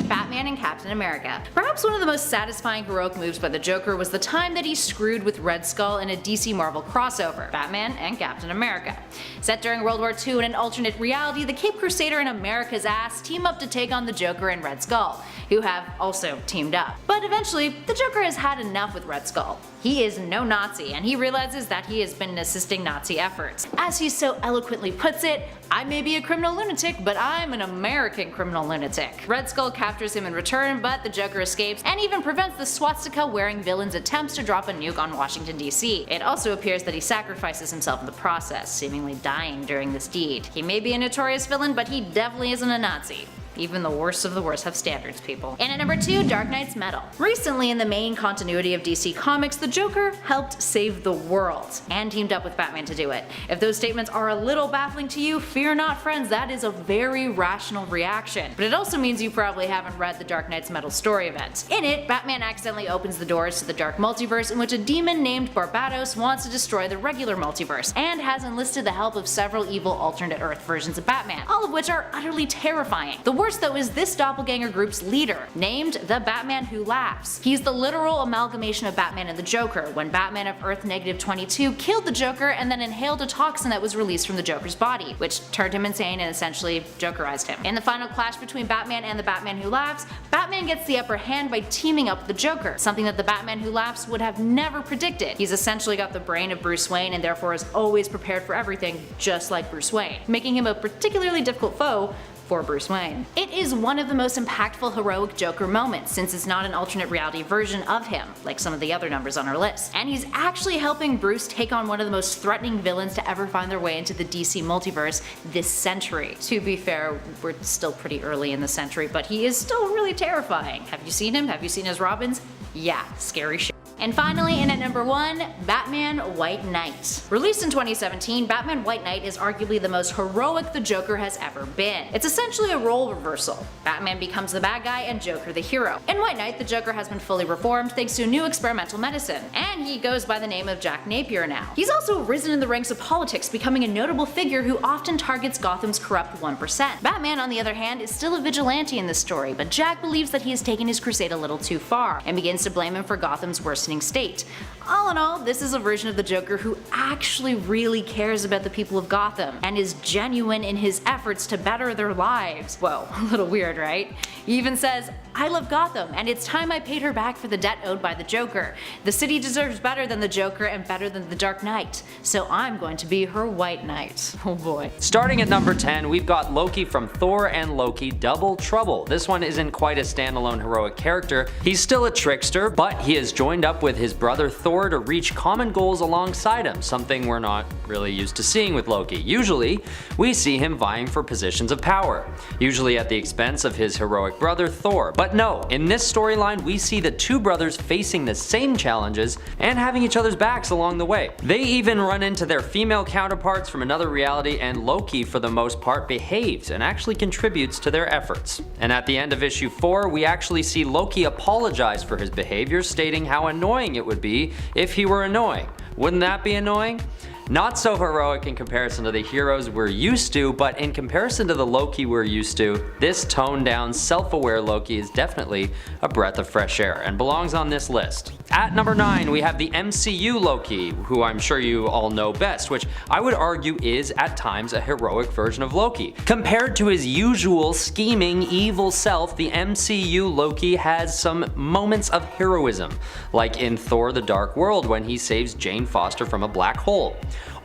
Speaker 4: Batman and Captain America. Perhaps one of the most satisfying heroic moves by the Joker was the time that he screwed with Red Skull in a DC Marvel crossover, Batman and Captain America. Set during World War II in an alternate reality, the Cape Crusader and America's Ass team up to take on the Joker and Red Skull, who have also teamed up. But eventually, the Joker has had enough with Red Skull. He is no Nazi, and he realizes that he has been assisting Nazi efforts. As he so eloquently puts it, I may be a criminal lunatic, but I'm an American criminal lunatic. Red Skull captures him in return, but the Joker escapes and even prevents the swastika-wearing villain's attempts to drop a nuke on Washington, D.C. It also appears that he sacrifices himself in the process, seemingly dying during this deed. He may be a notorious villain, but he definitely isn't a Nazi. Even the worst of the worst have standards, people. And at number 2, Dark Knight's Metal. Recently in the main continuity of DC Comics, the Joker helped save the world, and teamed up with Batman to do it. If those statements are a little baffling to you, fear not friends, that is a very rational reaction. But it also means you probably haven't read the Dark Knight's Metal story event. In it, Batman accidentally opens the doors to the dark multiverse in which a demon named Barbados wants to destroy the regular multiverse, and has enlisted the help of several evil alternate Earth versions of Batman, all of which are utterly terrifying. The worst though is this doppelganger group's leader, named the Batman Who Laughs. He's the literal amalgamation of Batman and the Joker, when Batman of Earth -22 killed the Joker and then inhaled a toxin that was released from the Joker's body, which turned him insane and essentially Jokerized him. In the final clash between Batman and the Batman Who Laughs, Batman gets the upper hand by teaming up with the Joker, something that the Batman Who Laughs would have never predicted. He's essentially got the brain of Bruce Wayne and therefore is always prepared for everything, just like Bruce Wayne, making him a particularly difficult foe for Bruce Wayne. It is one of the most impactful heroic Joker moments, since it's not an alternate reality version of him, like some of the other numbers on our list. And he's actually helping Bruce take on one of the most threatening villains to ever find their way into the DC multiverse this century. To be fair, we're still pretty early in the century, but he is still really terrifying. Have you seen him? Have you seen his Robins? Yeah, scary shit. And finally, in at number 1, Batman White Knight. Released in 2017, Batman White Knight is arguably the most heroic the Joker has ever been. It's essentially a role reversal. Batman becomes the bad guy and Joker the hero. In White Knight, the Joker has been fully reformed thanks to new experimental medicine, and he goes by the name of Jack Napier now. He's also risen in the ranks of politics, becoming a notable figure who often targets Gotham's corrupt 1%. Batman, on the other hand, is still a vigilante in this story, but Jack believes that he has taken his crusade a little too far, and begins to blame him for Gotham's worsening state. All in all, this is a version of the Joker who actually really cares about the people of Gotham, and is genuine in his efforts to better their lives. Whoa, a little weird, right? He even says, "I love Gotham, and it's time I paid her back for the debt owed by the Joker. The city deserves better than the Joker and better than the Dark Knight, so I'm going to be her White Knight." Oh boy.
Speaker 1: Starting at number 10, we've got Loki from Thor and Loki Double Trouble. This one isn't quite a standalone heroic character. He's still a trickster, but he has joined up with his brother Thor to reach common goals alongside him, something we're not really used to seeing with Loki. Usually, we see him vying for positions of power, usually at the expense of his heroic brother Thor. But no, in this storyline we see the two brothers facing the same challenges and having each other's backs along the way. They even run into their female counterparts from another reality, and Loki for the most part behaves and actually contributes to their efforts. And at the end of issue 4, we actually see Loki apologize for his behavior, stating how annoying it would be if he were annoying. Wouldn't that be annoying? Not so heroic in comparison to the heroes we're used to, but in comparison to the Loki we're used to, this toned down, self-aware Loki is definitely a breath of fresh air and belongs on this list. At number 9, we have the MCU Loki, who I'm sure you all know best, which I would argue is at times a heroic version of Loki. Compared to his usual scheming, evil self, the MCU Loki has some moments of heroism, like in Thor: The Dark World when he saves Jane Foster from a black hole.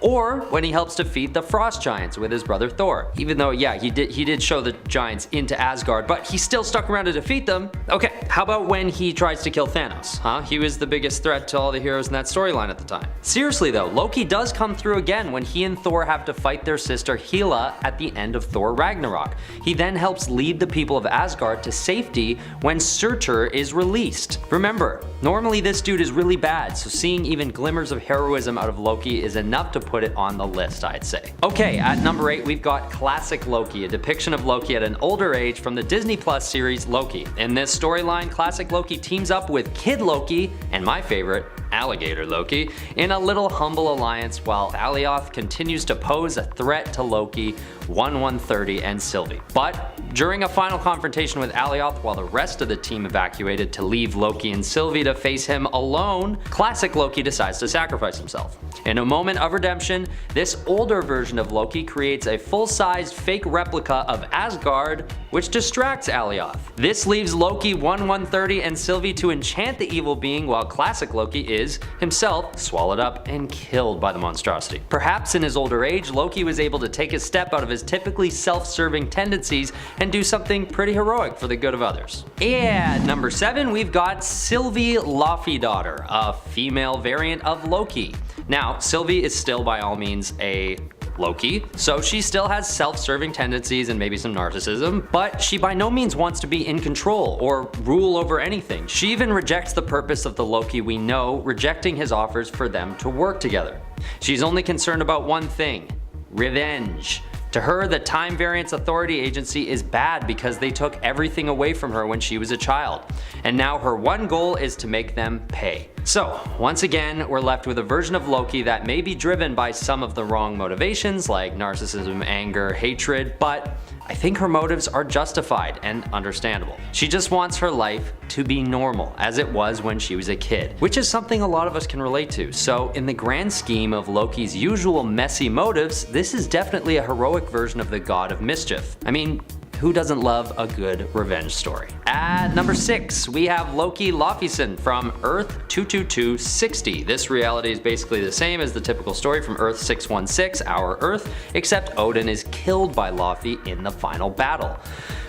Speaker 1: or when he helps defeat the Frost Giants with his brother Thor. Even though, yeah, he did show the giants into Asgard, but he still stuck around to defeat them. Okay, how about when he tries to kill Thanos, huh? He was the biggest threat to all the heroes in that storyline at the time. Seriously though, Loki does come through again when he and Thor have to fight their sister Hela at the end of Thor Ragnarok. He then helps lead the people of Asgard to safety when Surtur is released. Remember, normally this dude is really bad, so seeing even glimmers of heroism out of Loki is enough to put it on the list, I'd say. Okay, at number 8 we've got Classic Loki, a depiction of Loki at an older age from the Disney Plus series Loki. In this storyline, Classic Loki teams up with Kid Loki, and my favorite, Alligator Loki, in a little humble alliance while Alioth continues to pose a threat to Loki, 1/130 and Sylvie. But during a final confrontation with Alioth while the rest of the team evacuated to leave Loki and Sylvie to face him alone, Classic Loki decides to sacrifice himself. In a moment of redemption, this older version of Loki creates a full-sized fake replica of Asgard, which distracts Alioth. This leaves Loki, 1/130 and Sylvie to enchant the evil being while Classic Loki is himself swallowed up and killed by the monstrosity. Perhaps in his older age, Loki was able to take a step out of his typically self-serving tendencies and do something pretty heroic for the good of others. Yeah, number 7 we've got Sylvie Laufeydaughter, a female variant of Loki. Now, Sylvie is still by all means a Loki, so she still has self-serving tendencies and maybe some narcissism, but she by no means wants to be in control or rule over anything. She even rejects the purpose of the Loki we know, rejecting his offers for them to work together. She's only concerned about one thing: revenge. To her, the Time Variance Authority Agency is bad because they took everything away from her when she was a child, and now her one goal is to make them pay. So, once again, we're left with a version of Loki that may be driven by some of the wrong motivations like narcissism, anger, hatred, but I think her motives are justified and understandable. She just wants her life to be normal, as it was when she was a kid, which is something a lot of us can relate to. So in the grand scheme of Loki's usual messy motives, this is definitely a heroic version of the God of Mischief. I mean, who doesn't love a good revenge story? At number 6, we have Loki Laufeyson from Earth 22260. This reality is basically the same as the typical story from Earth 616, our Earth, except Odin is killed by Laufey in the final battle.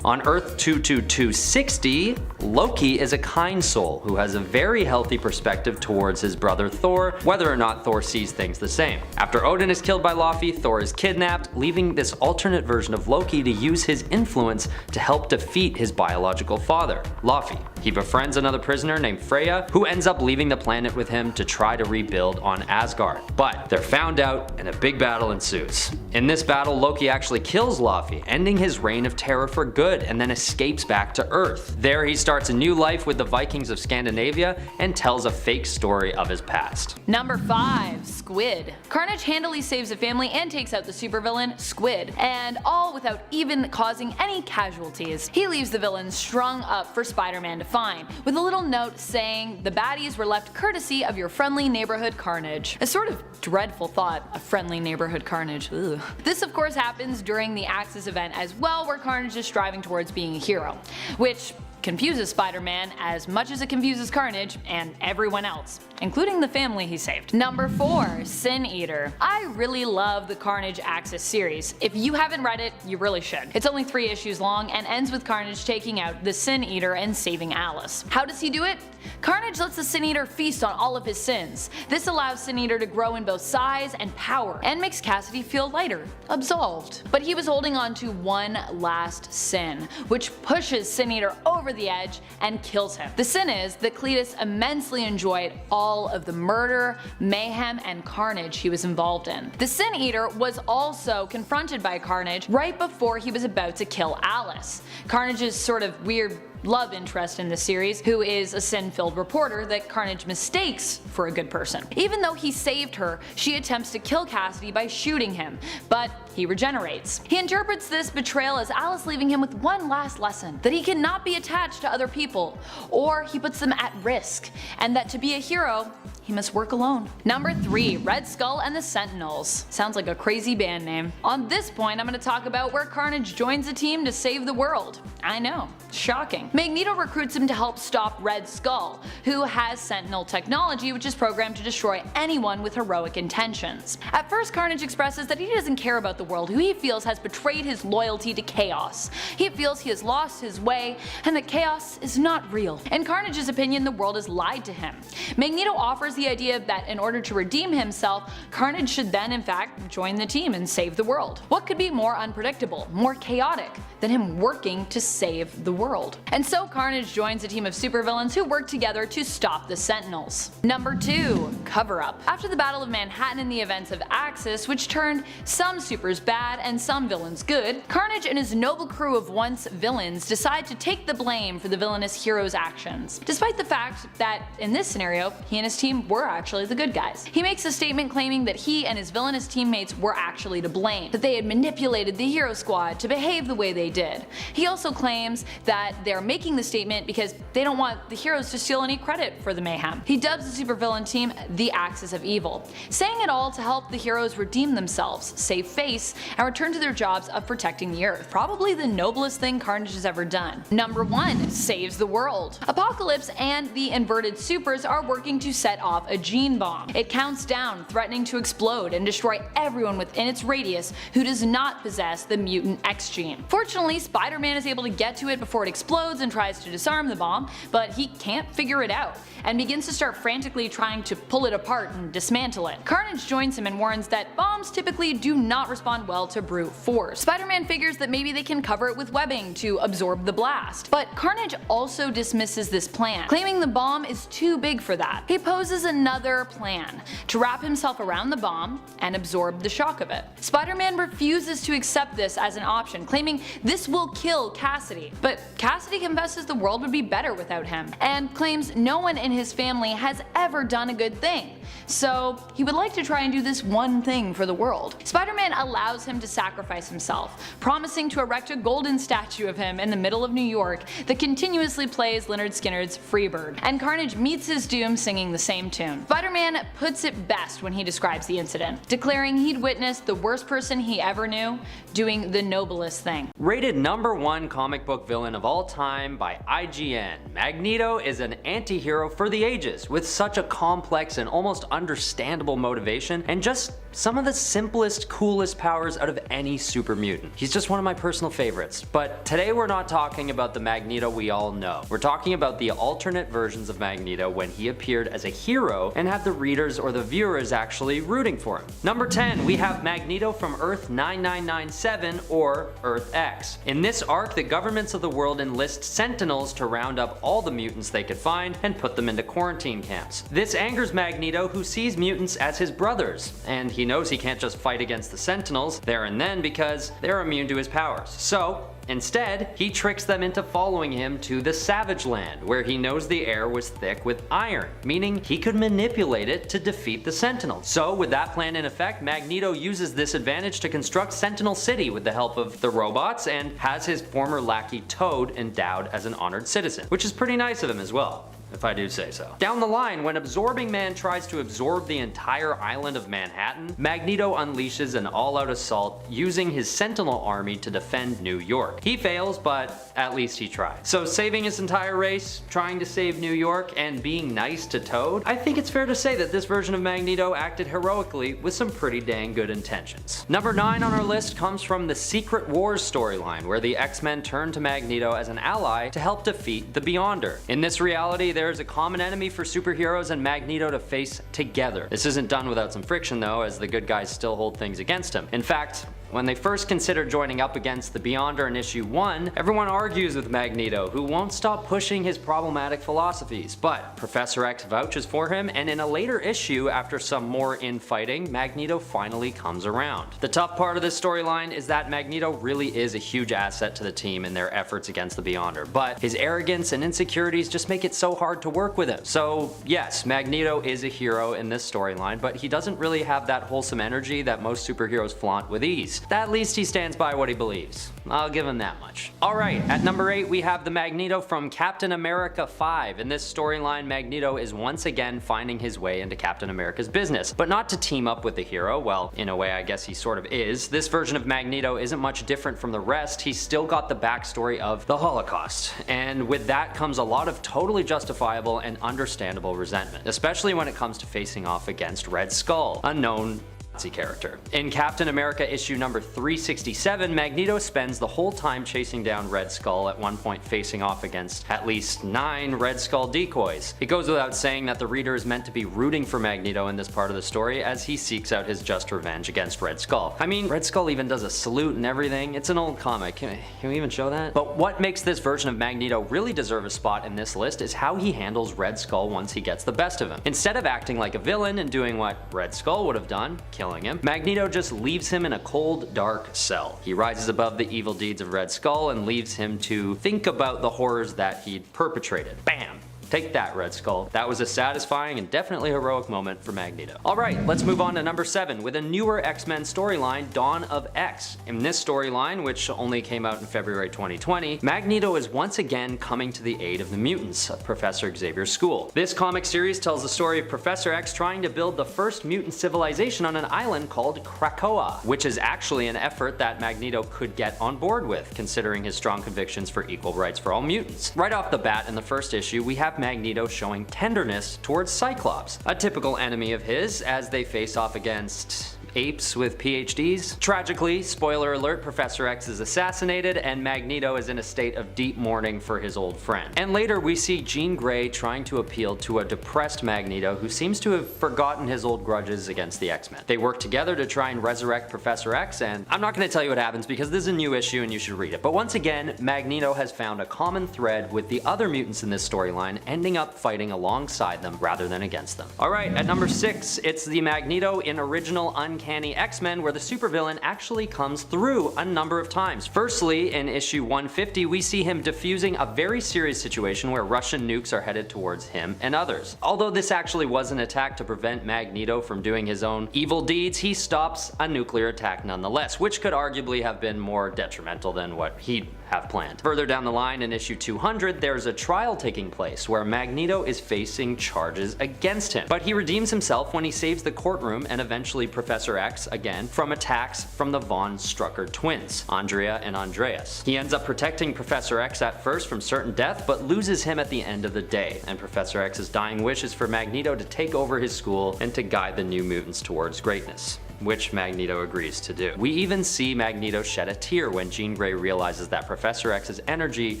Speaker 1: On Earth 22260, Loki is a kind soul who has a very healthy perspective towards his brother Thor, whether or not Thor sees things the same. After Odin is killed by Laufey, Thor is kidnapped, leaving this alternate version of Loki to use his influence to help defeat his biological father, Laufey. He befriends another prisoner named Freya, who ends up leaving the planet with him to try to rebuild on Asgard. But they're found out and a big battle ensues. In this battle, Loki actually kills Laufey, ending his reign of terror for good, and then escapes back to Earth. There he starts a new life with the Vikings of Scandinavia and tells a fake story of his past.
Speaker 2: Number 5, Squid. Carnage handily saves a family and takes out the supervillain, Squid, and all without even causing any casualties. He leaves the villains strung up for Spider-Man to find, with a little note saying the baddies were left courtesy of your friendly neighborhood Carnage. A sort of dreadful thought, a friendly neighborhood Carnage. Ugh. This of course happens during the Axis event as well, where Carnage is striving towards being a hero, which confuses Spider-Man as much as it confuses Carnage and everyone else, including the family he saved. Number 4, Sin Eater. I really love the Carnage Axis series. If you haven't read it, you really should. It's only 3 issues long and ends with Carnage taking out the Sin Eater and saving Alice. How does he do it? Carnage lets the Sin Eater feast on all of his sins. This allows Sin Eater to grow in both size and power, and makes Cassidy feel lighter, absolved. But he was holding on to one last sin, which pushes Sin Eater over the edge and kills him. The sin is that Cletus immensely enjoyed all of the murder, mayhem, and carnage he was involved in. The Sin Eater was also confronted by Carnage right before he was about to kill Alice, Carnage's sort of weird love interest in the series, who is a sin-filled reporter that Carnage mistakes for a good person. Even though he saved her, she attempts to kill Cassidy by shooting him, but he regenerates. He interprets this betrayal as Alice leaving him with one last lesson, that he cannot be attached to other people, or he puts them at risk, and that to be a hero, he must work alone. Number 3. Red Skull and the Sentinels. Sounds like a crazy band name. On this point, I'm going to talk about where Carnage joins a team to save the world. I know, shocking. Magneto recruits him to help stop Red Skull, who has Sentinel technology which is programmed to destroy anyone with heroic intentions. At first, Carnage expresses that he doesn't care about the world, who he feels has betrayed his loyalty to Chaos. He feels he has lost his way, and that Chaos is not real. In Carnage's opinion, the world has lied to him. Magneto offers the idea that in order to redeem himself, Carnage should then in fact join the team and save the world. What could be more unpredictable, more chaotic, than him working to save the world? And so Carnage joins a team of supervillains who work together to stop the Sentinels. Number 2. Cover-up. After the Battle of Manhattan and the events of Axis, which turned some supers bad and some villains good, Carnage and his noble crew of once villains decide to take the blame for the villainous hero's actions, despite the fact that in this scenario, he and his team were actually the good guys. He makes a statement claiming that he and his villainous teammates were actually to blame, that they had manipulated the hero squad to behave the way they did. He also claims that they're making the statement because they don't want the heroes to steal any credit for the mayhem. He dubs the supervillain team the Axis of Evil, saying it all to help the heroes redeem themselves, save face, and return to their jobs of protecting the Earth. Probably the noblest thing Carnage has ever done. Number 1. Saves the world. Apocalypse and the inverted supers are working to set off a gene bomb. It counts down, threatening to explode and destroy everyone within its radius who does not possess the mutant X gene. Fortunately, Spider-Man is able to get to it before it explodes and tries to disarm the bomb, but he can't figure it out and begins to start frantically trying to pull it apart and dismantle it. Carnage joins him and warns that bombs typically do not respond well to brute force. Spider-Man figures that maybe they can cover it with webbing to absorb the blast, but Carnage also dismisses this plan, claiming the bomb is too big for that. He poses another plan, to wrap himself around the bomb and absorb the shock of it. Spider-Man refuses to accept this as an option, claiming this will kill Cassidy, but Cassidy confesses the world would be better without him, and claims no one in his family has ever done a good thing, so he would like to try and do this one thing for the world. Spider-Man allows him to sacrifice himself, promising to erect a golden statue of him in the middle of New York that continuously plays Lynyrd Skynyrd's Freebird, and Carnage meets his doom singing the same tune. Spider-Man puts it best when he describes the incident, declaring he'd witnessed the worst person he ever knew doing the noblest thing.
Speaker 1: Rated number 1 comic book villain of all time by IGN, Magneto is an anti-hero for the ages, with such a complex and almost understandable motivation and just some of the simplest, coolest powers out of any super mutant. He's just one of my personal favorites. But today we're not talking about the Magneto we all know. We're talking about the alternate versions of Magneto when he appeared as a hero and had the readers or the viewers actually rooting for him. Number 10, we have Magneto from Earth 9997 or Earth X. In this arc, the governments of the world enlist Sentinels to round up all the mutants they could find and put them into quarantine camps. This angers Magneto, who sees mutants as his brothers, and he knows he can't just fight against the Sentinels there and then because they're immune to his powers. So instead, he tricks them into following him to the Savage Land, where he knows the air was thick with iron, meaning he could manipulate it to defeat the Sentinels. So with that plan in effect, Magneto uses this advantage to construct Sentinel City with the help of the robots and has his former lackey Toad endowed as an honored citizen, which is pretty nice of him as well, if I do say so. Down the line, when Absorbing Man tries to absorb the entire island of Manhattan, Magneto unleashes an all-out assault using his Sentinel army to defend New York. He fails, but at least he tried. So saving his entire race, trying to save New York, and being nice to Toad, I think it's fair to say that this version of Magneto acted heroically with some pretty dang good intentions. Number 9 on our list comes from the Secret Wars storyline, where the X-Men turn to Magneto as an ally to help defeat the Beyonder. In this reality, there is a common enemy for superheroes and Magneto to face together. This isn't done without some friction though, as the good guys still hold things against him. In fact, when they first considered joining up against the Beyonder in issue 1, everyone argues with Magneto, who won't stop pushing his problematic philosophies, but Professor X vouches for him, and in a later issue, after some more infighting, Magneto finally comes around. The tough part of this storyline is that Magneto really is a huge asset to the team in their efforts against the Beyonder, but his arrogance and insecurities just make it so hard to work with him. So yes, Magneto is a hero in this storyline, but he doesn't really have that wholesome energy that most superheroes flaunt with ease. at least he stands by what he believes. I'll give him that much. Alright, at number 8 we have the Magneto from Captain America 5. In this storyline, Magneto is once again finding his way into Captain America's business, but not to team up with the hero. Well, in a way I guess he sort of is. This version of Magneto isn't much different from the rest. He's still got the backstory of the Holocaust, and with that comes a lot of totally justifiable and understandable resentment, especially when it comes to facing off against Red Skull, a known Nazi character. In Captain America issue number 367, Magneto spends the whole time chasing down Red Skull, at one point facing off against at least 9 Red Skull decoys. It goes without saying that the reader is meant to be rooting for Magneto in this part of the story as he seeks out his just revenge against Red Skull. I mean, Red Skull even does a salute and everything. It's an old comic. Can we even show that? But what makes this version of Magneto really deserve a spot in this list is how he handles Red Skull once he gets the best of him. Instead of acting like a villain and doing what Red Skull would have done, killing him, Magneto just leaves him in a cold, dark cell. He rises above the evil deeds of Red Skull and leaves him to think about the horrors that he'd perpetrated. Bam! Take that, Red Skull. That was a satisfying and definitely heroic moment for Magneto. Alright, let's move on to number 7 with a newer X-Men storyline, Dawn of X. In this storyline, which only came out in February 2020, Magneto is once again coming to the aid of the mutants of Professor Xavier's school. This comic series tells the story of Professor X trying to build the first mutant civilization on an island called Krakoa, which is actually an effort that Magneto could get on board with, considering his strong convictions for equal rights for all mutants. Right off the bat in the first issue, we have Magneto showing tenderness towards Cyclops, a typical enemy of his, as they face off against apes with PhDs. Tragically, spoiler alert, Professor X is assassinated and Magneto is in a state of deep mourning for his old friend. And later we see Jean Grey trying to appeal to a depressed Magneto who seems to have forgotten his old grudges against the X-Men. They work together to try and resurrect Professor X, and I'm not going to tell you what happens because this is a new issue and you should read it. But once again, Magneto has found a common thread with the other mutants in this storyline, ending up fighting alongside them rather than against them. Alright, at number 6, it's the Magneto in original Uncanny X-Men, where the supervillain actually comes through a number of times. Firstly, in issue 150, we see him defusing a very serious situation where Russian nukes are headed towards him and others. Although this actually was an attack to prevent Magneto from doing his own evil deeds, he stops a nuclear attack nonetheless, which could arguably have been more detrimental than what he'd have planned. Further down the line in issue 200, there's a trial taking place where Magneto is facing charges against him, but he redeems himself when he saves the courtroom and eventually Professor X again from attacks from the Von Strucker twins, Andrea and Andreas. He ends up protecting Professor X at first from certain death, but loses him at the end of the day, and Professor X's dying wish is for Magneto to take over his school and to guide the new mutants towards greatness, which Magneto agrees to do. We even see Magneto shed a tear when Jean Grey realizes that Professor X's energy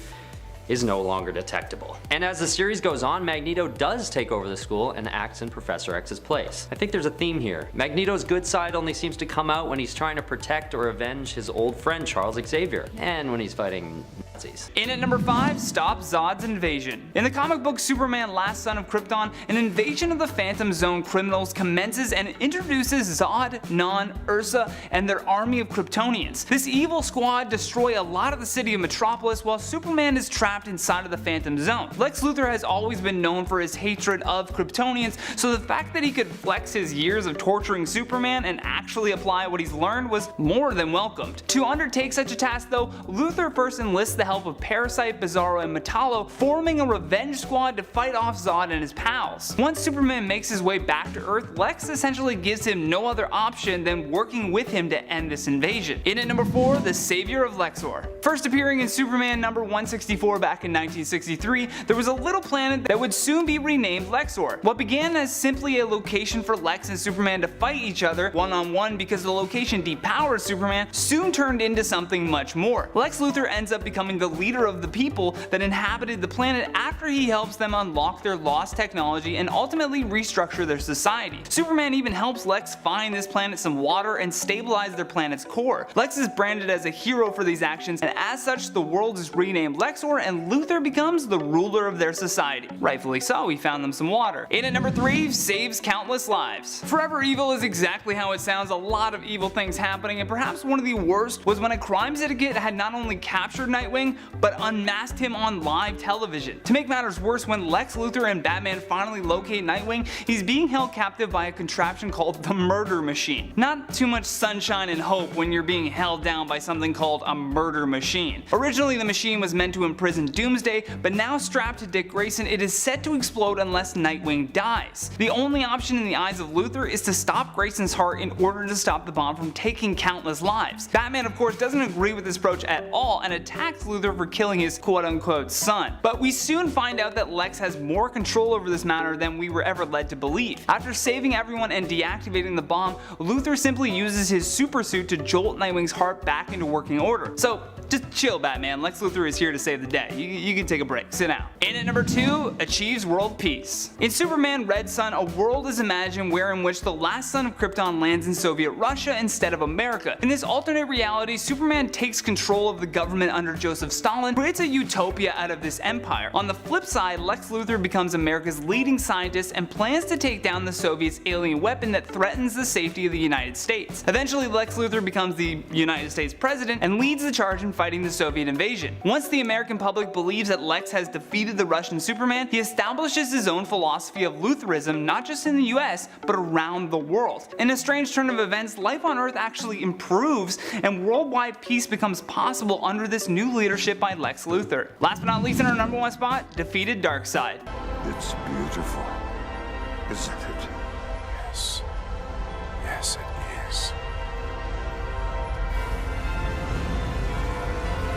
Speaker 1: is no longer detectable. And as the series goes on, Magneto does take over the school and acts in Professor X's place. I think there's a theme here. Magneto's good side only seems to come out when he's trying to protect or avenge his old friend Charles Xavier, and when he's fighting Nazis.
Speaker 3: In at number 5, Stop Zod's Invasion. In the comic book Superman Last Son of Krypton, an invasion of the Phantom Zone criminals commences and introduces Zod, Non, Ursa, and their army of Kryptonians. This evil squad destroy a lot of the city of Metropolis while Superman is trapped inside of the Phantom Zone. Lex Luthor has always been known for his hatred of Kryptonians, so the fact that he could flex his years of torturing Superman and actually apply what he's learned was more than welcomed. To undertake such a task though, Luthor first enlists the help of Parasite, Bizarro, and Metallo, forming a revenge squad to fight off Zod and his pals. Once Superman makes his way back to Earth, Lex essentially gives him no other option than working with him to end this invasion. In at number 4, the Savior of Lexor. First appearing in Superman number 164 back in 1963, there was a little planet that would soon be renamed Lexor. What began as simply a location for Lex and Superman to fight each other one-on-one because the location depowers Superman soon turned into something much more. Lex Luthor ends up becoming the leader of the people that inhabited the planet after he helps them unlock their lost technology and ultimately restructure their society. Superman even helps Lex find this planet some water and stabilize their planet's core. Lex is branded as a hero for these actions, and as such the world is renamed Lexor and Luthor becomes the ruler of their society. Rightfully so, he found them some water. In at number 3, Saves Countless Lives. Forever Evil is exactly how it sounds, a lot of evil things happening, and perhaps one of the worst was when a crime syndicate had not only captured Nightwing, Nightwing, but unmasked him on live television. To make matters worse, when Lex Luthor and Batman finally locate Nightwing, he's being held captive by a contraption called the Murder Machine. Not too much sunshine and hope when you're being held down by something called a murder machine. Originally, the machine was meant to imprison Doomsday, but now strapped to Dick Grayson, it is set to explode unless Nightwing dies. The only option in the eyes of Luthor is to stop Grayson's heart in order to stop the bomb from taking countless lives. Batman, of course, doesn't agree with this approach at all and attacks Luthor for killing his quote-unquote son. But we soon find out that Lex has more control over this matter than we were ever led to believe. After saving everyone and deactivating the bomb, Luthor simply uses his super suit to jolt Nightwing's heart back into working order. So just chill, Batman. Lex Luthor is here to save the day. You can take a break. Sit down. In at number 2, achieves world peace. In Superman Red Son, a world is imagined in which the last son of Krypton lands in Soviet Russia instead of America. In this alternate reality, Superman takes control of the government under Joseph Stalin, creates a utopia out of this empire. On the flip side, Lex Luthor becomes America's leading scientist and plans to take down the Soviets' alien weapon that threatens the safety of the United States. Eventually, Lex Luthor becomes the United States president and leads the charge in fighting the Soviet invasion. Once the American public believes that Lex has defeated the Russian Superman, he establishes his own philosophy of Lutheranism not just in the US, but around the world. In a strange turn of events, life on Earth actually improves and worldwide peace becomes possible under this new leadership by Lex Luthor. Last but not least, in our number 1 spot, defeated Darkseid.
Speaker 5: It's beautiful, isn't it? Yes. Yes, it is.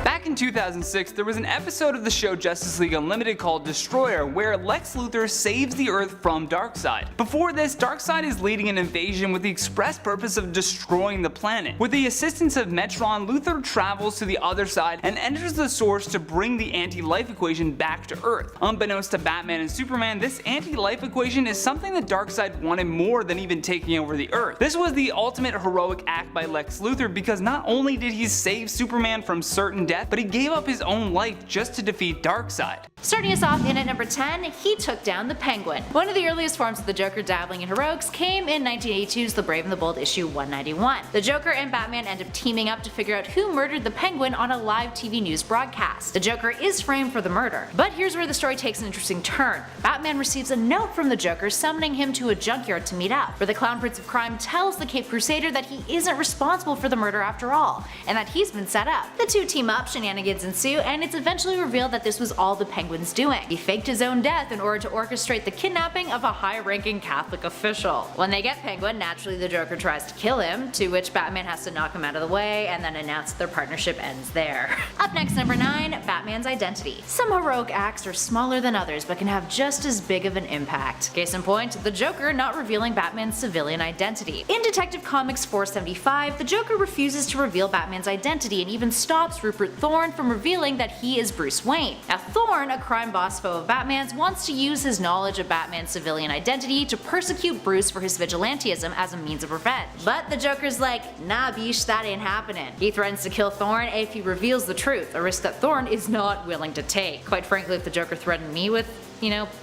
Speaker 3: Back in 2006, there was an episode of the show Justice League Unlimited called Destroyer, where Lex Luthor saves the Earth from Darkseid. Before this, Darkseid is leading an invasion with the express purpose of destroying the planet. With the assistance of Metron, Luthor travels to the other side and enters the source to bring the anti-life equation back to Earth. Unbeknownst to Batman and Superman, this anti-life equation is something that Darkseid wanted more than even taking over the Earth. This was the ultimate heroic act by Lex Luthor because not only did he save Superman from certain death, but he gave up his own life just to defeat Darkseid.
Speaker 4: Starting us off in at number 10, he took down the Penguin. One of the earliest forms of the Joker dabbling in heroics came in 1982's The Brave and the Bold issue 191. The Joker and Batman end up teaming up to figure out who murdered the Penguin on a live TV news broadcast. The Joker is framed for the murder, but here's where the story takes an interesting turn. Batman receives a note from the Joker summoning him to a junkyard to meet up, where the Clown Prince of Crime tells the Caped Crusader that he isn't responsible for the murder after all, and that he's been set up. The two team up, shenanigans ensue, and it's eventually revealed that this was all the Penguin's doing. He faked his own death in order to orchestrate the kidnapping of a high-ranking Catholic official. When they get Penguin, naturally the Joker tries to kill him, to which Batman has to knock him out of the way and then announce their partnership ends there. Up next, number 9, Batman's identity. Some heroic acts are smaller than others but can have just as big of an impact. Case in point, the Joker not revealing Batman's civilian identity. In Detective Comics 475, the Joker refuses to reveal Batman's identity and even stops Rupert Thorne from revealing that he is Bruce Wayne. Now Thorne, a crime boss foe of Batman's, wants to use his knowledge of Batman's civilian identity to persecute Bruce for his vigilantism as a means of revenge. But the Joker's like, nah biche, that ain't happening. He threatens to kill Thorne if he reveals the truth, a risk that Thorne is not willing to take. Quite frankly, if the Joker threatened me with,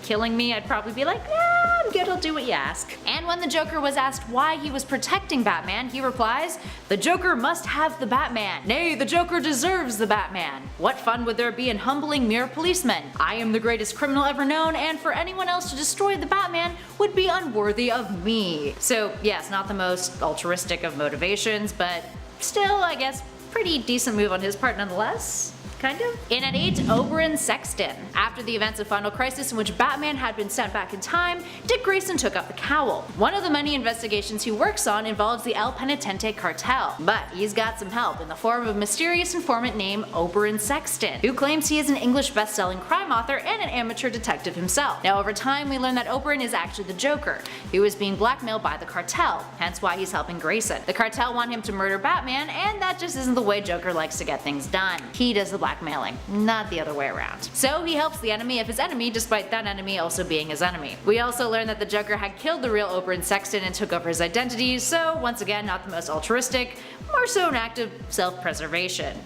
Speaker 4: killing me, I'd probably be like, I'm good, I'll do what you ask. And when the Joker was asked why he was protecting Batman, he replies, the Joker must have the Batman. Nay, the Joker deserves the Batman. What fun would there be in humbling mere policemen? I am the greatest criminal ever known, and for anyone else to destroy the Batman would be unworthy of me. So yes, not the most altruistic of motivations, but still, I guess, pretty decent move on his part nonetheless. Kind of. In at 8, Oberyn Sexton. After the events of Final Crisis, in which Batman had been sent back in time, Dick Grayson took up the cowl. One of the many investigations he works on involves the El Penitente cartel, but he's got some help in the form of a mysterious informant named Oberyn Sexton, who claims he is an English best-selling crime author and an amateur detective himself. Now over time, we learn that Oberyn is actually the Joker, who is being blackmailed by the cartel, hence why he's helping Grayson. The cartel want him to murder Batman, and that just isn't the way Joker likes to get things done. He does the blackmailing, not the other way around. So he helps the enemy of his enemy despite that enemy also being his enemy. We also learn that the Joker had killed the real Oberyn Sexton and took over his identity, so once again not the most altruistic, more so an act of self-preservation.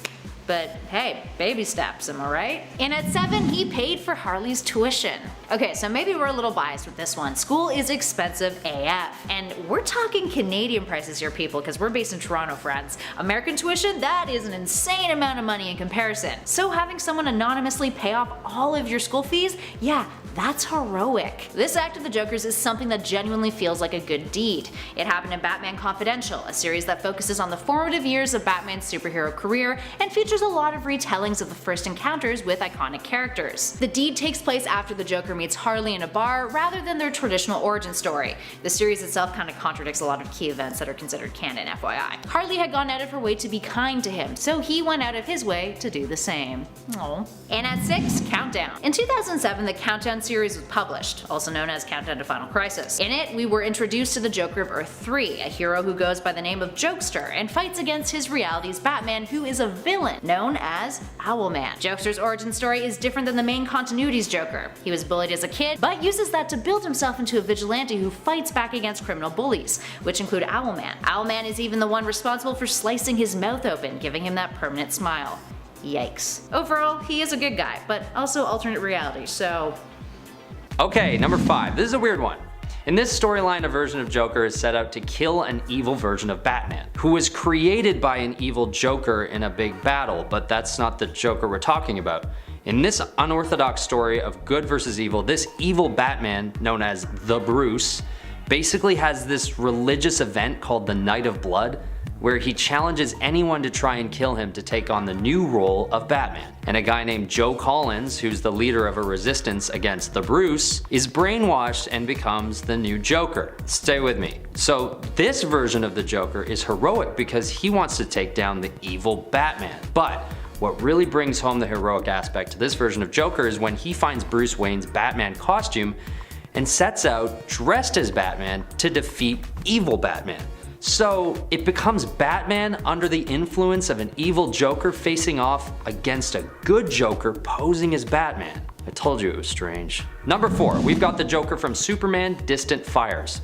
Speaker 4: But hey, baby steps, am I right? And at 7, he paid for Harley's tuition. Okay, so maybe we're a little biased with this one. School is expensive AF. And we're talking Canadian prices here, people, because we're based in Toronto, friends. American tuition, that is an insane amount of money in comparison. So having someone anonymously pay off all of your school fees, yeah, that's heroic. This act of the Joker's is something that genuinely feels like a good deed. It happened in Batman Confidential, a series that focuses on the formative years of Batman's superhero career and features a lot of retellings of the first encounters with iconic characters. The deed takes place after the Joker meets Harley in a bar rather than their traditional origin story. The series itself kind of contradicts a lot of key events that are considered canon, FYI. Harley had gone out of her way to be kind to him, so he went out of his way to do the same. Aww. And at 6, Countdown. In 2007, the Countdown series was published, also known as Countdown to Final Crisis. In it, we were introduced to the Joker of Earth 3, a hero who goes by the name of Jokester and fights against his reality's Batman, who is a villain known as Owlman. Jokester's origin story is different than the main continuity's Joker. He was bullied as a kid, but uses that to build himself into a vigilante who fights back against criminal bullies, which include Owlman. Owlman is even the one responsible for slicing his mouth open, giving him that permanent smile. Yikes. Overall, he is a good guy, but also alternate reality, so...
Speaker 1: Okay, number 5. This is a weird one. In this storyline, a version of Joker is set out to kill an evil version of Batman, who was created by an evil Joker in a big battle, but that's not the Joker we're talking about. In this unorthodox story of good versus evil, this evil Batman, known as the Bruce, basically has this religious event called the Night of Blood, where he challenges anyone to try and kill him to take on the new role of Batman. And a guy named Joe Collins, who's the leader of a resistance against the Bruce, is brainwashed and becomes the new Joker. Stay with me. So this version of the Joker is heroic because he wants to take down the evil Batman. But what really brings home the heroic aspect to this version of Joker is when he finds Bruce Wayne's Batman costume and sets out, dressed as Batman, to defeat evil Batman. So it becomes Batman under the influence of an evil Joker facing off against a good Joker posing as Batman. I told you it was strange. Number 4, we've got the Joker from Superman Distant Fires.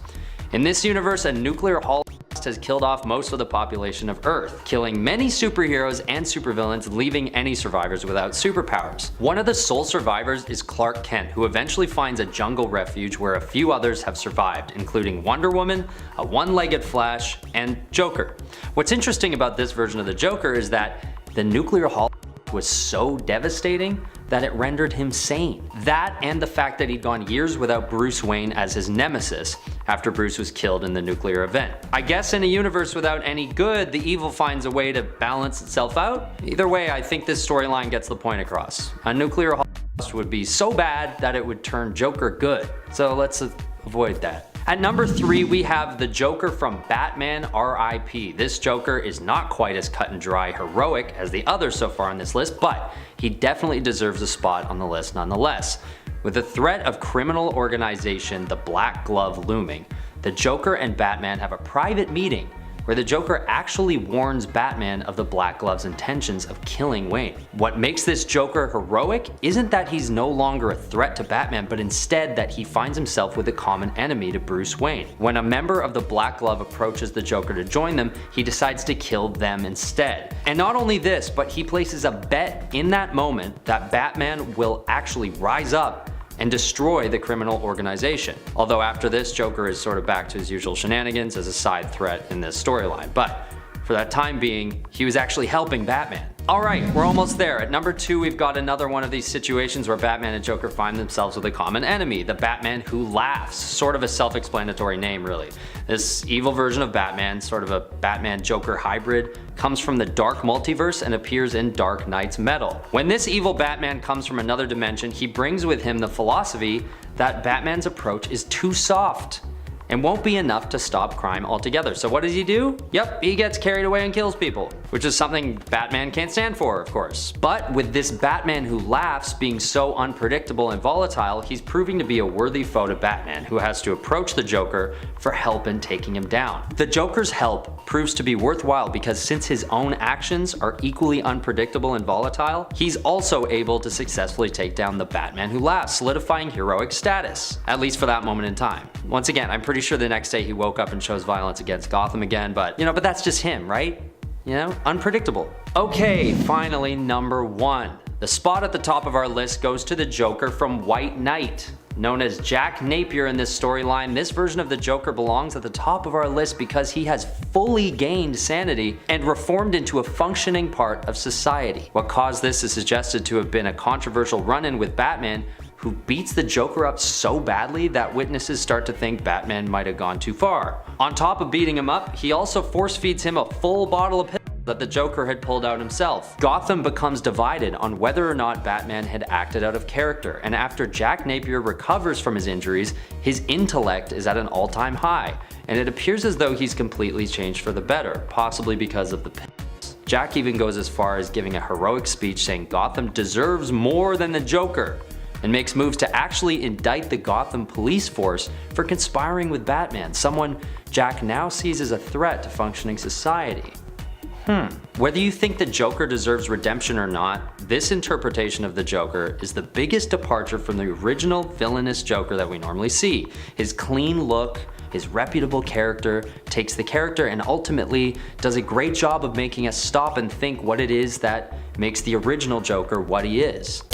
Speaker 1: In this universe, a nuclear holocaust has killed off most of the population of Earth, killing many superheroes and supervillains, leaving any survivors without superpowers. One of the sole survivors is Clark Kent, who eventually finds a jungle refuge where a few others have survived, including Wonder Woman, a one-legged Flash, and Joker. What's interesting about this version of the Joker is that the nuclear holocaust was so devastating that it rendered him sane. That and the fact that he'd gone years without Bruce Wayne as his nemesis after Bruce was killed in the nuclear event. I guess in a universe without any good, the evil finds a way to balance itself out. Either way, I think this storyline gets the point across. A nuclear holocaust would be so bad that it would turn Joker good. So let's avoid that. At number 3, we have the Joker from Batman R.I.P. This Joker is not quite as cut and dry heroic as the others so far on this list, but he definitely deserves a spot on the list nonetheless. With the threat of criminal organization the Black Glove looming, the Joker and Batman have a private meeting where the Joker actually warns Batman of the Black Glove's intentions of killing Wayne. What makes this Joker heroic isn't that he's no longer a threat to Batman, but instead that he finds himself with a common enemy to Bruce Wayne. When a member of the Black Glove approaches the Joker to join them, he decides to kill them instead. And not only this, but he places a bet in that moment that Batman will actually rise up and destroy the criminal organization. Although after this, Joker is sort of back to his usual shenanigans as a side threat in this storyline. But for that time being, he was actually helping Batman. Alright, we're almost there. At number 2, we've got another one of these situations where Batman and Joker find themselves with a common enemy, the Batman Who Laughs. Sort of a self-explanatory name, really. This evil version of Batman, sort of a Batman-Joker hybrid, comes from the Dark Multiverse and appears in Dark Knight's Metal. When this evil Batman comes from another dimension, he brings with him the philosophy that Batman's approach is too soft and won't be enough to stop crime altogether. So what does he do? Yep, he gets carried away and kills people, which is something Batman can't stand for, of course. But with this Batman Who Laughs being so unpredictable and volatile, he's proving to be a worthy foe to Batman, who has to approach the Joker for help in taking him down. The Joker's help proves to be worthwhile because since his own actions are equally unpredictable and volatile, he's also able to successfully take down the Batman Who Laughs, solidifying heroic status, at least for that moment in time. Once again, I'm pretty sure the next day he woke up and chose violence against Gotham again, but that's just him, right? you know, unpredictable. Okay, finally, number 1. The spot at the top of our list goes to the Joker from White Knight. Known as Jack Napier in this storyline, this version of the Joker belongs at the top of our list because he has fully gained sanity and reformed into a functioning part of society. What caused this is suggested to have been a controversial run-in with Batman, who beats the Joker up so badly that witnesses start to think Batman might have gone too far. On top of beating him up, he also force feeds him a full bottle of pills that the Joker had pulled out himself. Gotham becomes divided on whether or not Batman had acted out of character, and after Jack Napier recovers from his injuries, his intellect is at an all-time high, and it appears as though he's completely changed for the better, possibly because of the pills. Jack even goes as far as giving a heroic speech saying Gotham deserves more than the Joker, and makes moves to actually indict the Gotham police force for conspiring with Batman, someone Jack now sees as a threat to functioning society. Whether you think the Joker deserves redemption or not, this interpretation of the Joker is the biggest departure from the original villainous Joker that we normally see. His clean look, his reputable character, takes the character and ultimately does a great job of making us stop and think what it is that makes the original Joker what he is.